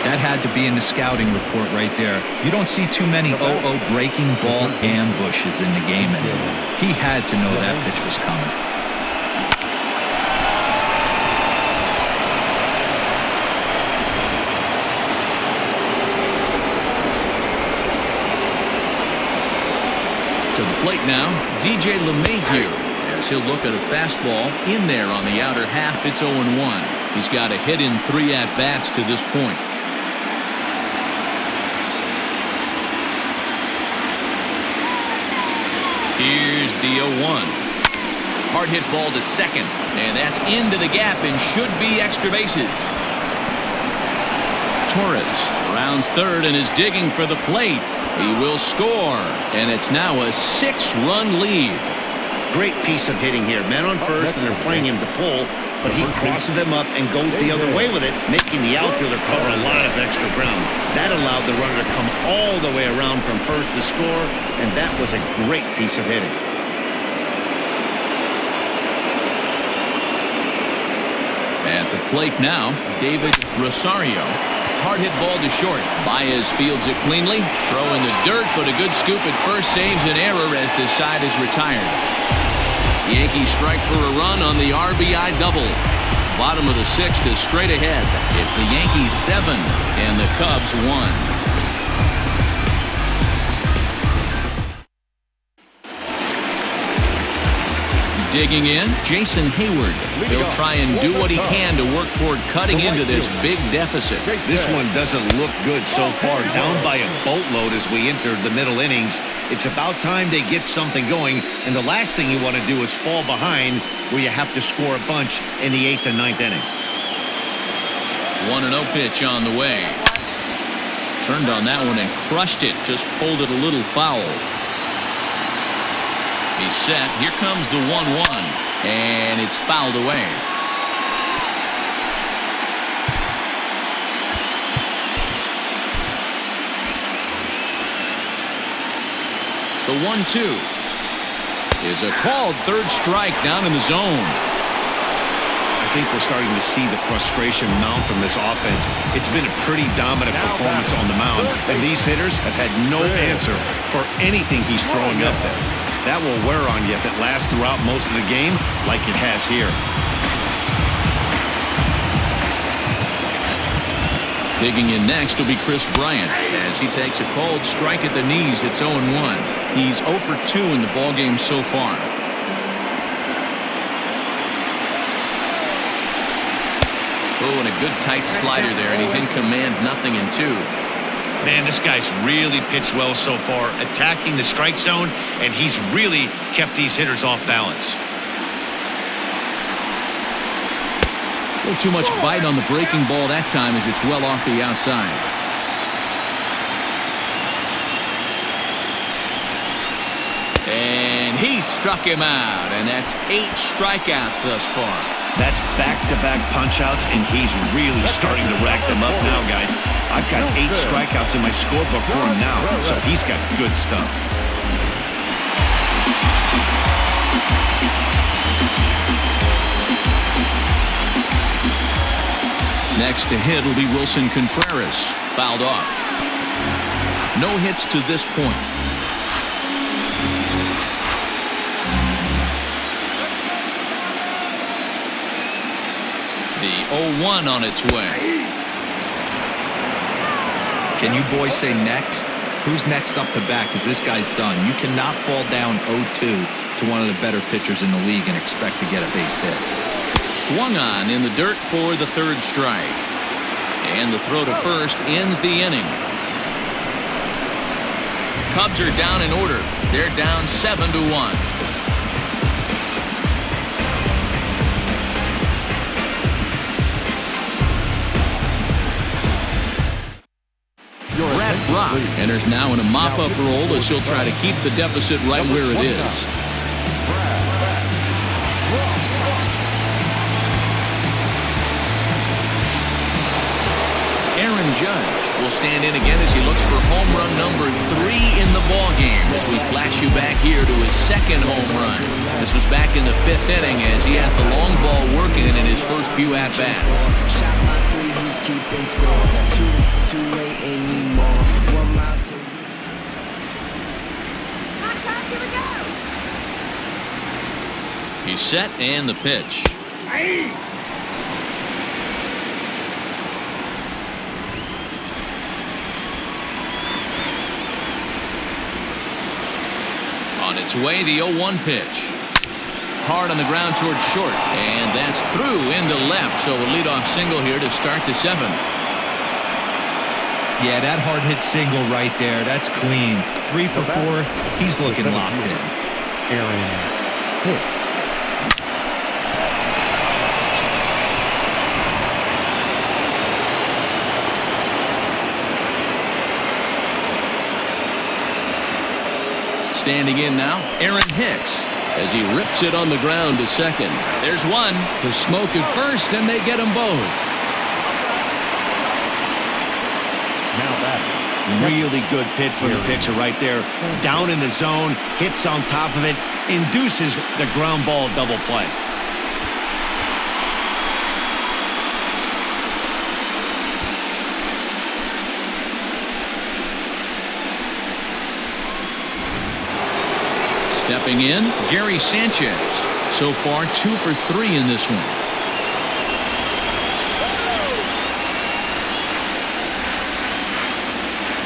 That had to be in the scouting report right there. You don't see too many 0-0 breaking ball ambushes in the game anymore. He had to know that pitch was coming. To the plate now, DJ LeMahieu, as he'll look at a fastball in there on the outer half. It's 0-1. He's got a hit in 3 at-bats to this point. Here's the 0-1. Hard hit ball to second, and that's into the gap and should be extra bases. Torres rounds third and is digging for the plate. He will score, and it's now a 6-run lead. Great piece of hitting here. Men on first, and they're playing him to pull, but he crosses them up and goes the other way with it, making the outfielder cover a lot of extra ground. That allowed the runner to come all the way around from first to score, and that was a great piece of hitting. At the plate now, David Rosario. Hard hit ball to short. Baez fields it cleanly. Throw in the dirt, but a good scoop at first saves an error as the side is retired. The Yankees strike for a run on the RBI double. Bottom of the 6th is straight ahead. It's the Yankees 7 and the Cubs 1. Digging in, Jason Hayward. He'll try and do what he can to work toward cutting into this big deficit. This one doesn't look good so far. Down by a boatload as we enter the middle innings. It's about time they get something going, and the last thing you want to do is fall behind where you have to score a bunch in the 8th and 9th inning. 1-0 pitch on the way. Turned on that one and crushed it. Just pulled it a little foul. He's set. Here comes the 1-1. And it's fouled away. The 1-2 is a called third strike down in the zone. I think we're starting to see the frustration mount from this offense. It's been a pretty dominant performance on the mound, and these hitters have had no answer for anything he's throwing up there. That will wear on you if it lasts throughout most of the game like it has here. Digging in next will be Chris Bryant as he takes a called strike at the knees. It's 0-1. He's 0 for 2 in the ballgame so far. Oh, and a good tight slider there, and he's in command, 0-2. Man, this guy's really pitched well so far, attacking the strike zone, and he's really kept these hitters off balance. A little too much bite on the breaking ball that time as it's well off the outside. And he struck him out, and that's 8 strikeouts thus far. That's back-to-back punch-outs, and he's really starting to rack them up now, guys. I've got 8 strikeouts in my scorebook for him now, so he's got good stuff. Next to hit will be Wilson Contreras. Fouled off. No hits to this point. The 0-1 on its way. Can you boys say next? Who's next up to bat? Because this guy's done. You cannot fall down 0-2 to one of the better pitchers in the league and expect to get a base hit. Swung on in the dirt for the third strike. And the throw to first ends the inning. Cubs are down in order. They're down 7-1. Brad Brock enters now in a mop-up role as he'll try to keep the deficit right where it is. Aaron Judge will stand in again as he looks for home run number 3 in the ballgame as we flash you back here to his second home run. This was back in the 5th inning as he has the long ball working in his first few at-bats. He's set and the pitch. On its way, the 0-1 pitch. Hard on the ground towards short, and that's through into left, so a leadoff single here to start the 7th. Yeah, that hard hit single right there. That's clean. 3 for 4. He's looking locked in. Aaron. Standing in now, Aaron Hicks as he rips it on the ground to second. There's one. The smoke at first, and they get them both. Now back. Really good pitch from the pitcher right there. Down in the zone, hits on top of it, induces the ground ball double play. Stepping in, Gary Sanchez. So far, 2 for 3 in this one.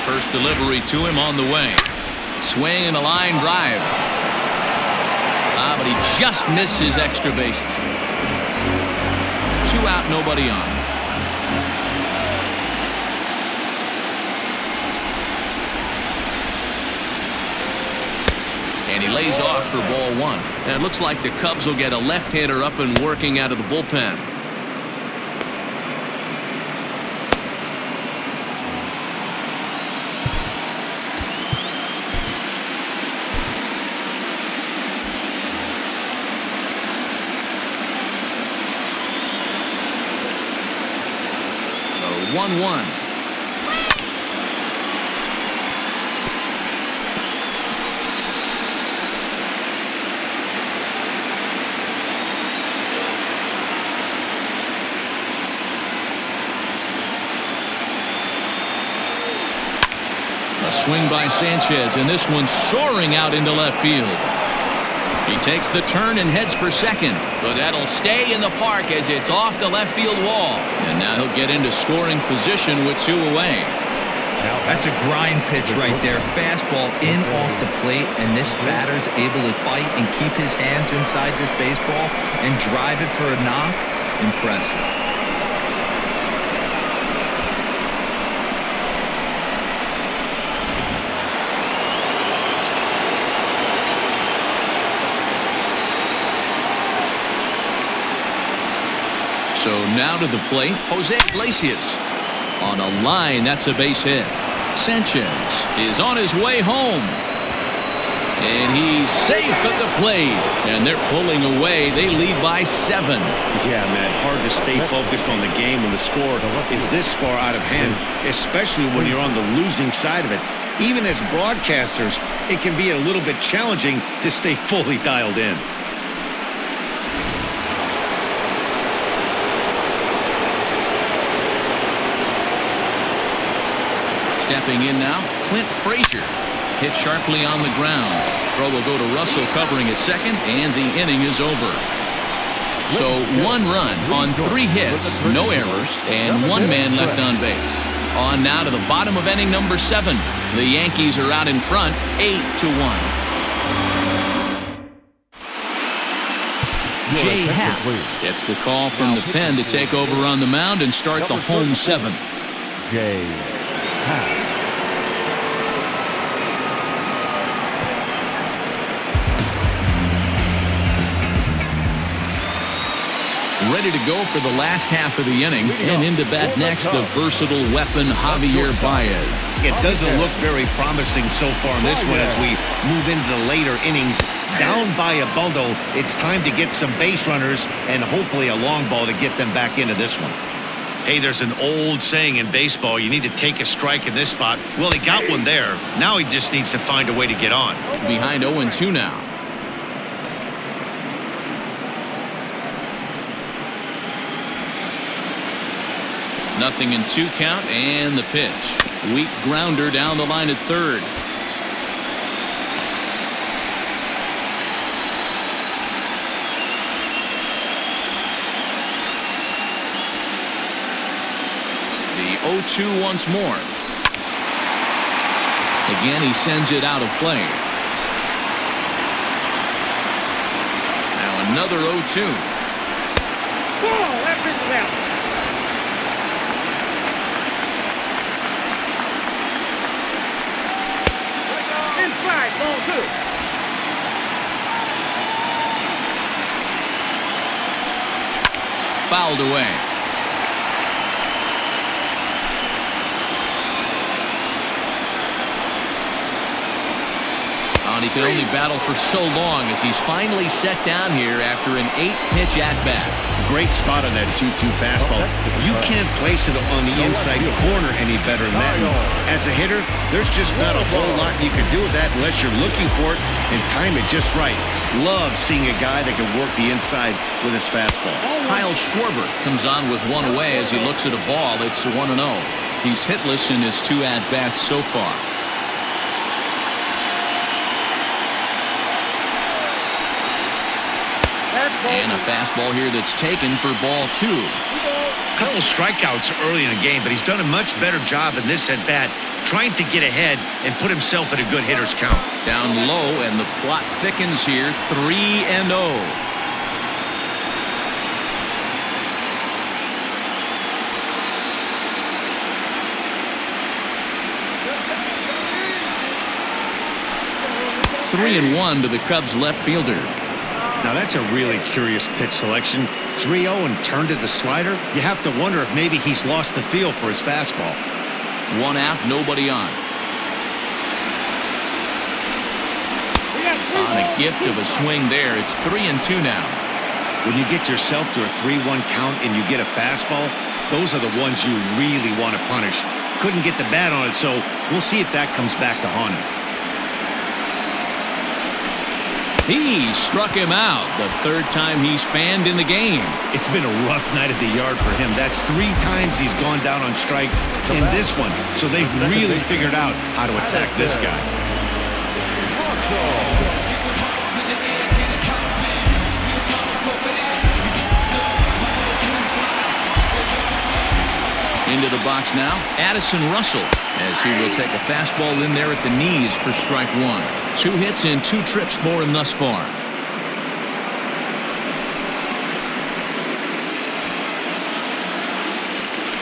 First delivery to him on the way. Swing and a line drive. But he just missed his extra bases. 2 out, nobody on. And he lays off for ball 1. And it looks like the Cubs will get a left-hander up and working out of the bullpen. 1-1. A swing by Sanchez, and this one's soaring out into left field. He takes the turn and heads for second, but that'll stay in the park as it's off the left field wall. And now he'll get into scoring position with 2 away. That's a grind pitch right there. Fastball in off the plate, and this batter's able to fight and keep his hands inside this baseball and drive it for a knock. Impressive. So now to the plate, Jose Iglesias. On a line, that's a base hit. Sanchez is on his way home. And he's safe at the plate. And they're pulling away. They lead by 7. Yeah, man, hard to stay focused on the game when the score is this far out of hand, especially when you're on the losing side of it. Even as broadcasters, it can be a little bit challenging to stay fully dialed in. Stepping in now, Clint Frazier. Hit sharply on the ground. Throw will go to Russell covering at second, and the inning is over. So 1 run on 3 hits, no errors, and 1 man left on base. On now to the bottom of inning number 7. The Yankees are out in front, 8-1. Jay Happ gets the call from the pen to take over on the mound and start the home 7th. Jay Happ. Ready to go for the last half of the inning, and into bat next, the versatile weapon Javier Baez. It doesn't look very promising so far in this one as we move into the later innings. Down by a bundle, it's time to get some base runners and hopefully a long ball to get them back into this one. Hey, there's an old saying in baseball, you need to take a strike in this spot. Well, he got one there. Now he just needs to find a way to get on. Behind 0-2 now. Nothing in 2 count, and the pitch. Weak grounder down the line at third. The 0-2 once more. Again, he sends it out of play. Now another 0-2. Ball, that pitch is out. Inside, ball 2. Fouled away. And he could only battle for so long as he's finally set down here after an 8-pitch at-bat. Great spot on that 2-2 fastball. You can't place it on the inside corner any better than that. And as a hitter, there's just not a whole lot you can do with that unless you're looking for it and time it just right. Love seeing a guy that can work the inside with his fastball. Kyle Schwarber comes on with 1 away as he looks at a ball. It's 1-0. He's hitless in his 2 at-bats so far. And a fastball here that's taken for ball 2. A couple strikeouts early in the game, but he's done a much better job in this at-bat trying to get ahead and put himself at a good hitter's count. Down low, and the plot thickens here, 3-0. Three and 1 to the Cubs left fielder. Now that's a really curious pitch selection. 3-0 and turned to the slider. You have to wonder if maybe he's lost the feel for his fastball. 1 out, nobody on. On a gift of a swing there, it's 3-2 now. When you get yourself to a 3-1 count and you get a fastball, those are the ones you really want to punish. Couldn't get the bat on it, so we'll see if that comes back to haunt him. He struck him out, the third time he's fanned in the game. It's been a rough night at the yard for him. That's 3 times he's gone down on strikes in this one. So they've really figured out how to attack this guy. Into the box now, Addison Russell, as he will take a fastball in there at the knees for strike 1. 2 hits and 2 trips for him thus far.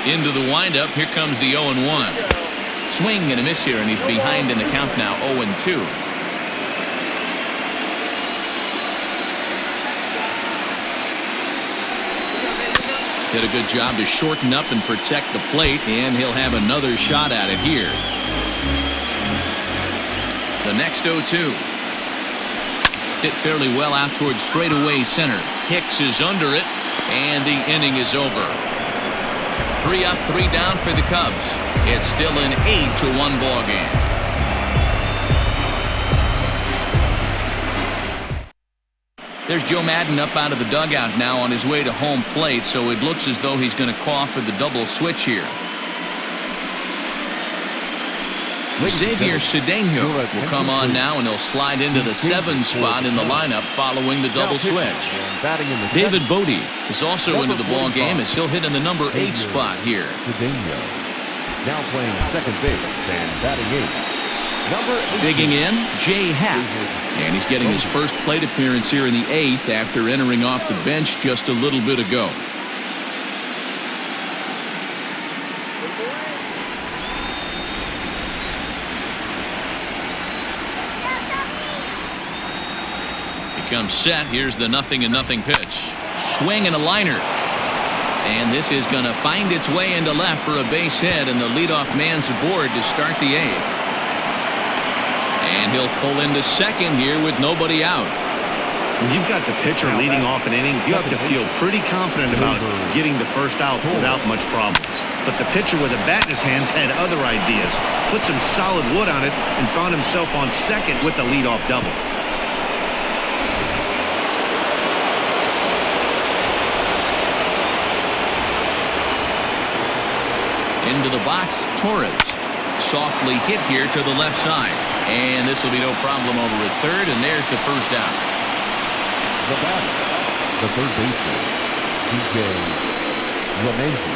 Into the windup, here comes the 0-1. Swing and a miss here, and he's behind in the count now, 0-2. Did a good job to shorten up and protect the plate, and he'll have another shot at it here. The next 0-2. Hit fairly well out towards straightaway center. Hicks is under it, and the inning is over. 3 up, 3 down for the Cubs. It's still an 8-1 ball game. There's Joe Madden up out of the dugout now on his way to home plate, so it looks as though he's going to call for the double switch here. Xavier Cedeno will come on now, and he'll slide into the 7 spot in the lineup following the double switch. David Bodie is also into the ball game as he'll hit in the number 8 spot here. Now playing second base and batting 8. Digging in, Jay Happ, and he's getting his first plate appearance here in the 8th after entering off the bench just a little bit ago. Comes set. Here's the 0-0 pitch. Swing and a liner. And this is going to find its way into left for a base hit, and the leadoff man's aboard to start the 8th. And he'll pull into second here with nobody out. When you've got the pitcher leading off an inning, you have to feel pretty confident about getting the first out without much problems. But the pitcher with a bat in his hands had other ideas. Put some solid wood on it and found himself on second with the leadoff double. Into the box, Torres. Softly hit here to the left side. And this will be no problem over at third, and there's the first out. The batter, the third baseman, DJ LeMahieu.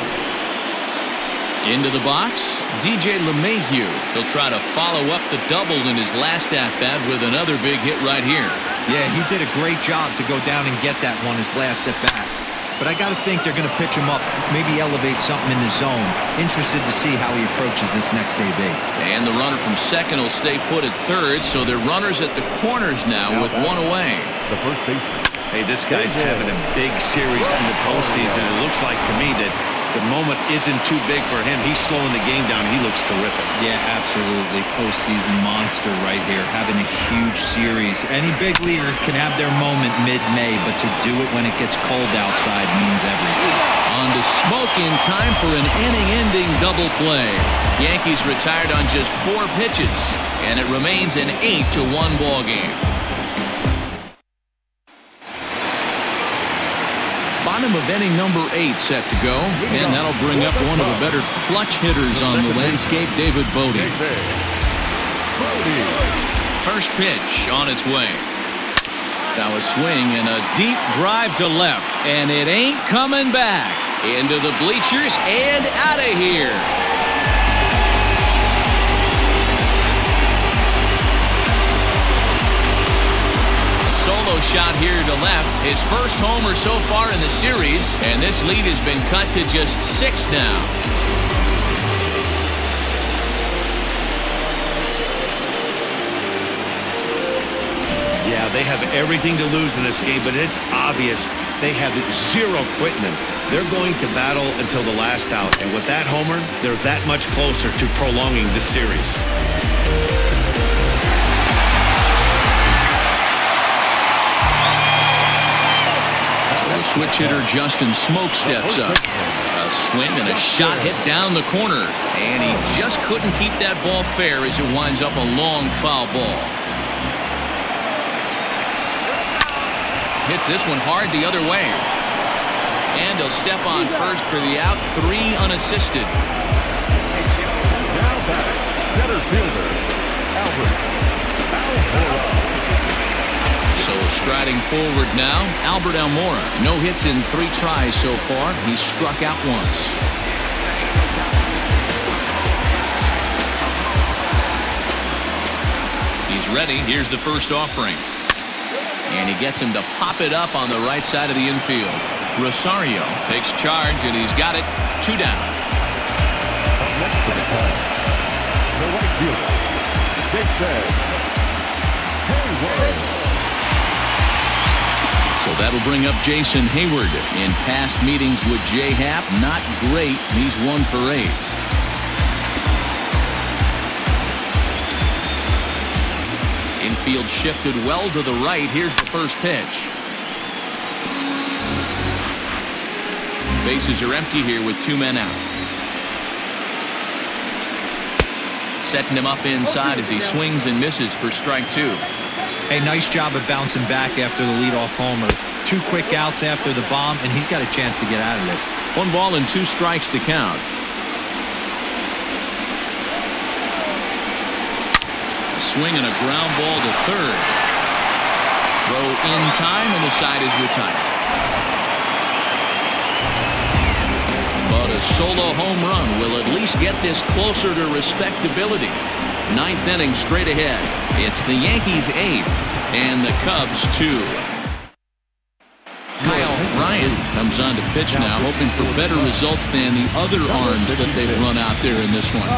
Into the box, DJ LeMahieu. He'll try to follow up the double in his last at-bat with another big hit right here. Yeah, he did a great job to go down and get that one his last at-bat. But I got to think they're going to pitch him up, maybe elevate something in the zone. Interested to see how he approaches this next AB. And the runner from second will stay put at third, so they're runners at the corners now with 1 away. The first baseman. Hey, this guy's having a big series in the postseason. It looks like to me that the moment isn't too big for him. He's slowing the game down. He looks terrific. Yeah, absolutely. Postseason monster right here, having a huge series. Any big leaguer can have their moment mid-May, but to do it when it gets cold outside means everything. On to Smoke in time for an inning-ending double play. Yankees retired on just 4 pitches, and it remains an 8-1 ball game. Bottom of inning number 8 set to go, and that'll bring up one of the better clutch hitters on the landscape, David Bodie. First pitch on its way. Now a swing and a deep drive to left, and it ain't coming back. Into the bleachers and out of here. Solo shot here to left. His first homer so far in the series, and this lead has been cut to just 6 now. Yeah, they have everything to lose in this game, but it's obvious they have zero quitting them. They're going to battle until the last out, and with that homer, they're that much closer to prolonging this series. Switch hitter Justin Smoke steps up. A A swing and a shot hit down the corner. And he just couldn't keep that ball fair as it winds up a long foul ball. Hits this one hard the other way. And he'll step on first for the out. 3 unassisted. Now back, center fielder, Albert. So striding forward now, Albert Almora. No hits in 3 tries so far. He's struck out once. He's ready. Here's the first offering. And he gets him to pop it up on the right side of the infield. Rosario takes charge, and he's got it. 2 down. Up next to the ball, the right fielder, Big Ben. Hayward. So that'll bring up Jason Hayward. In past meetings with J-Hap, not great. He's 1 for 8. Infield shifted well to the right. Here's the first pitch. Bases are empty here with 2 men out. Setting him up inside as he swings and misses for strike 2. Hey, nice job of bouncing back after the leadoff homer. 2 quick outs after the bomb, and he's got a chance to get out of this. 1 ball and 2 strikes to count. A swing and a ground ball to third. Throw in time, and the side is retired. But a solo home run will at least get this closer to respectability. 9th inning straight ahead. It's the Yankees 8 and the Cubs 2. Kyle Ryan comes on to pitch now, hoping for better results than the other arms that they've run out there in this one.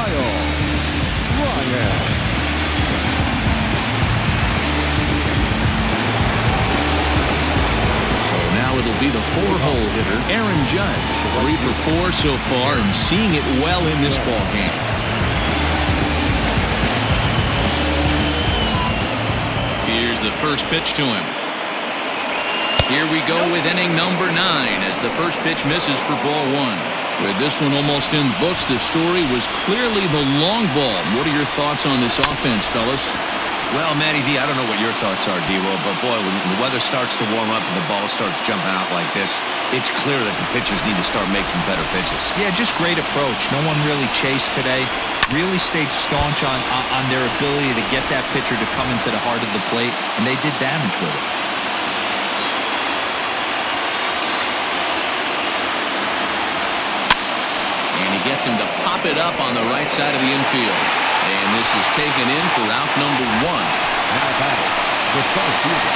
So now it'll be the 4-hole hitter, Aaron Judge. 3 for 4 so far and seeing it well in this ball game. Here's the first pitch to him. Here we go with inning number 9 as the first pitch misses for ball 1. With this one almost in the books, the story was clearly the long ball. What are your thoughts on this offense, fellas? Well, Matty V, I don't know what your thoughts are, D-Roll, but boy, when the weather starts to warm up and the ball starts jumping out like this, it's clear that the pitchers need to start making better pitches. Yeah, just great approach. No one really chased today. Really stayed staunch on their ability to get that pitcher to come into the heart of the plate, and they did damage with it. And he gets him to pop it up on the right side of the infield. And this is taken in for out number 1. Now back, the center fielder,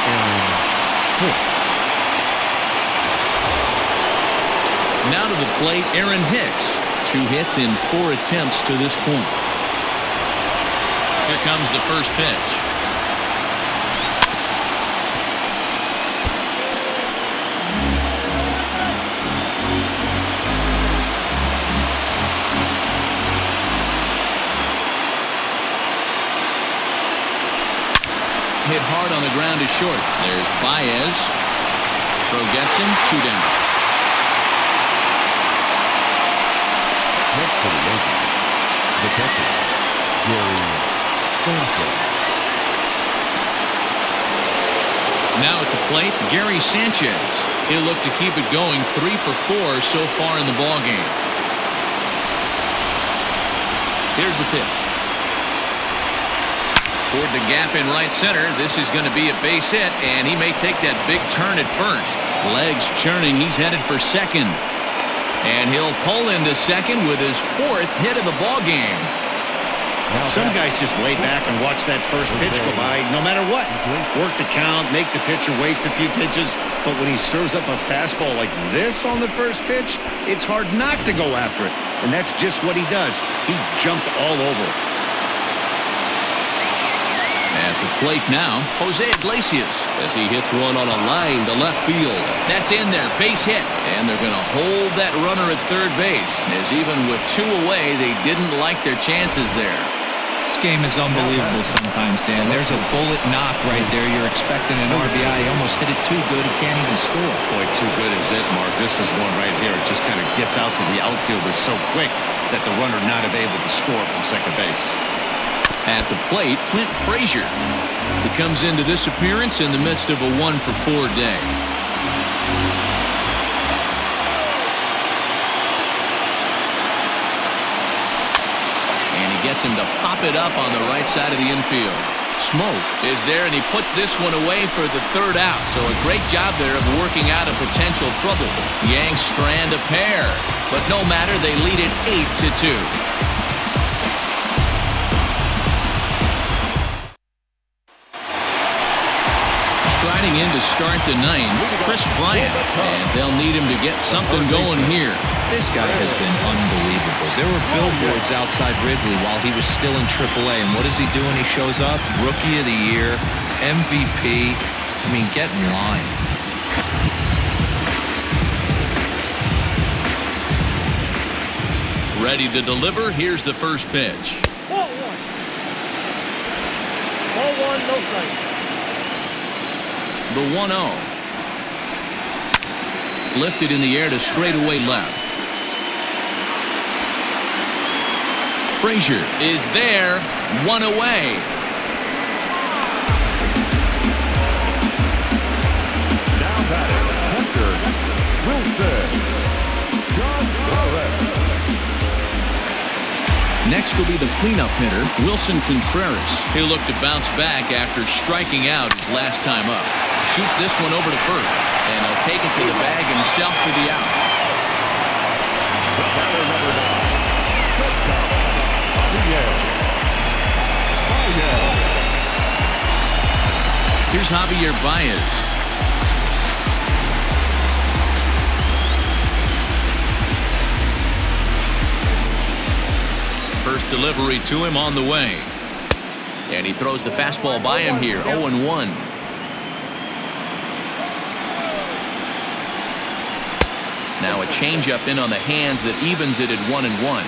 Aaron Hicks. Now to the plate, Aaron Hicks. 2 hits in 4 attempts to this point. Here comes the first pitch. Hit hard on the ground is short. There's Baez. Throw gets him. 2 down. Next to the Yankees, the catcher, Gary Sanchez. Now at the plate, Gary Sanchez. He'll look to keep it going. 3 for 4 so far in the ballgame. Here's the pitch. Toward the gap in right center. This is going to be a base hit, and he may take that big turn at first. Legs churning. He's headed for second. And he'll pull into second with his 4th hit of the ballgame. Some guys just lay back and watch that first pitch go by no matter what. Work the count, make the pitcher waste a few pitches, but when he serves up a fastball like this on the first pitch, it's hard not to go after it. And that's just what he does. He jumped all over it. At the plate now, Jose Iglesias as he hits one on a line to left field. That's in there, base hit. And they're going to hold that runner at third base, as even with 2 away, they didn't like their chances there. This game is unbelievable sometimes, Dan. There's a bullet knock right there. You're expecting an RBI. He almost hit it too good. He can't even score. Boy, too good is it, Mark. This is one right here. It just kind of gets out to the outfielder so quick that the runner not able to score from second base. At the plate, Clint Frazier. He comes into this appearance in the midst of a 1-for-4 day. Gets him to pop it up on the right side of the infield. Smoke is there, and he puts this one away for the third out. So a great job there of working out a potential trouble. Yanks strand a pair, but no matter, they lead it 8-2. Striding in to start the ninth, Chris Bryant, and they'll need him to get something going here. This guy has been unbelievable. There were billboards outside Wrigley while he was still in AAA, and what does he do when he shows up? Rookie of the Year, MVP. I mean, get in line. Ready to deliver. Here's the first pitch. Ball one. Ball one, no strike. The 1-0. Lifted in the air to straightaway left. Frazier is there, one away. Now batting, Hunter Wilson. Next will be the cleanup hitter, Wilson Contreras. He'll look to bounce back after striking out his last time up. Shoots this one over to first, and he'll take it to the bag himself for the out. Here's Javier Baez. First delivery to him on the way. And he throws the fastball by him here, 0-1. Now a changeup in on the hands that evens it at 1-1.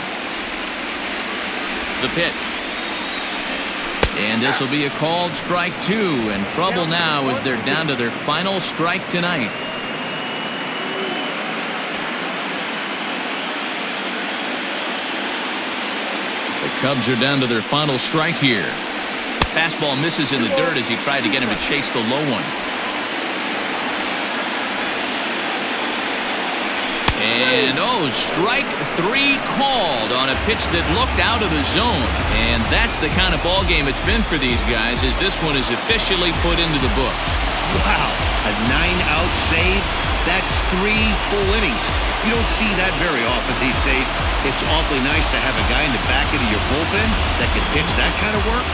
The pitch. And this will be a called strike two, and trouble now as they're down to their final strike tonight. The Cubs are down to their final strike here. Fastball misses in the dirt as he tried to get him to chase the low one. And strike three called on a pitch that looked out of the zone. And that's the kind of ball game it's been for these guys, as this one is officially put into the books. Wow, a 9-out save? That's 3 full innings. You don't see that very often these days. It's awfully nice to have a guy in the back end of your bullpen that can pitch that kind of work.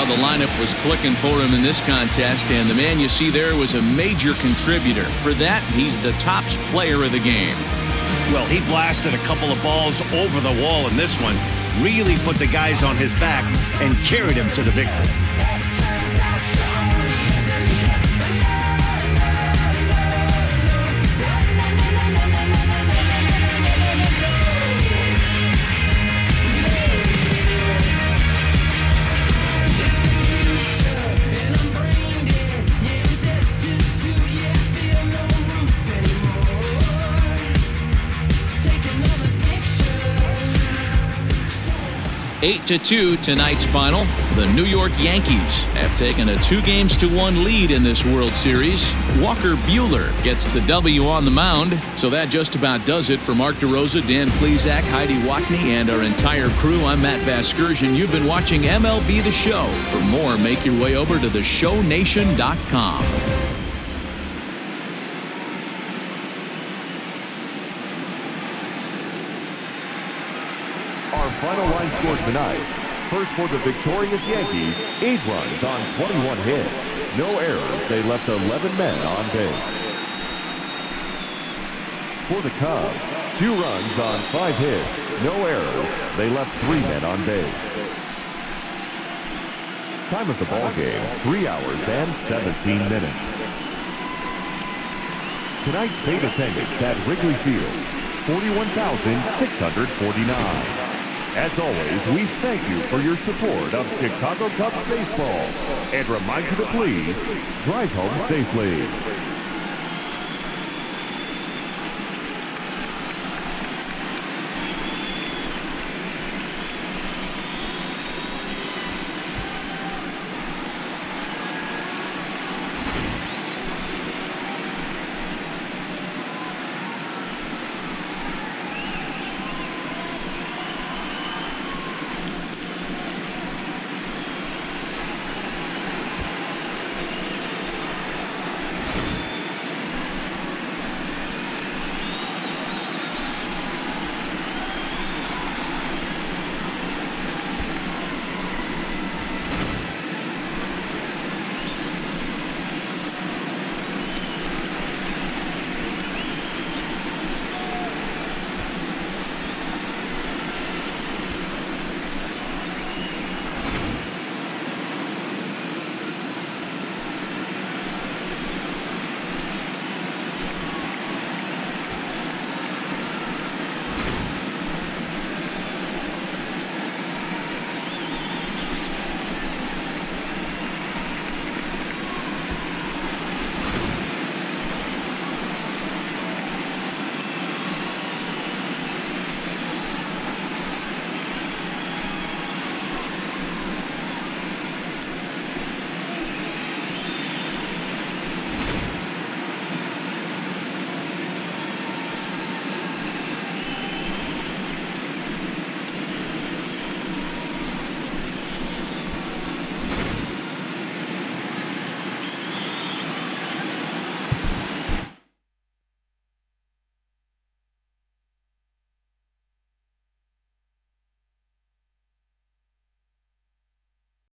The lineup was clicking for him in this contest, and the man you see there was a major contributor. For that, he's the tops player of the game. Well, he blasted a couple of balls over the wall in this one, really put the guys on his back and carried him to the victory. 8-2 tonight's final. The New York Yankees have taken a 2-1 lead in this World Series. Walker Buehler gets the W on the mound. So that just about does it for Mark DeRosa, Dan Plesac, Heidi Watney, and our entire crew. I'm Matt Vasgersian. You've been watching MLB The Show. For more, make your way over to theshownation.com. Our final line score tonight. First for the victorious Yankees, 8 runs on 21 hits. No errors. They left 11 men on base. For the Cubs, 2 runs on 5 hits. No errors. They left 3 men on base. Time of the ball game, 3 hours and 17 minutes. Tonight's paid attendance at Wrigley Field, 41,649. As always, we thank you for your support of Chicago Cubs baseball and remind you to please drive home safely.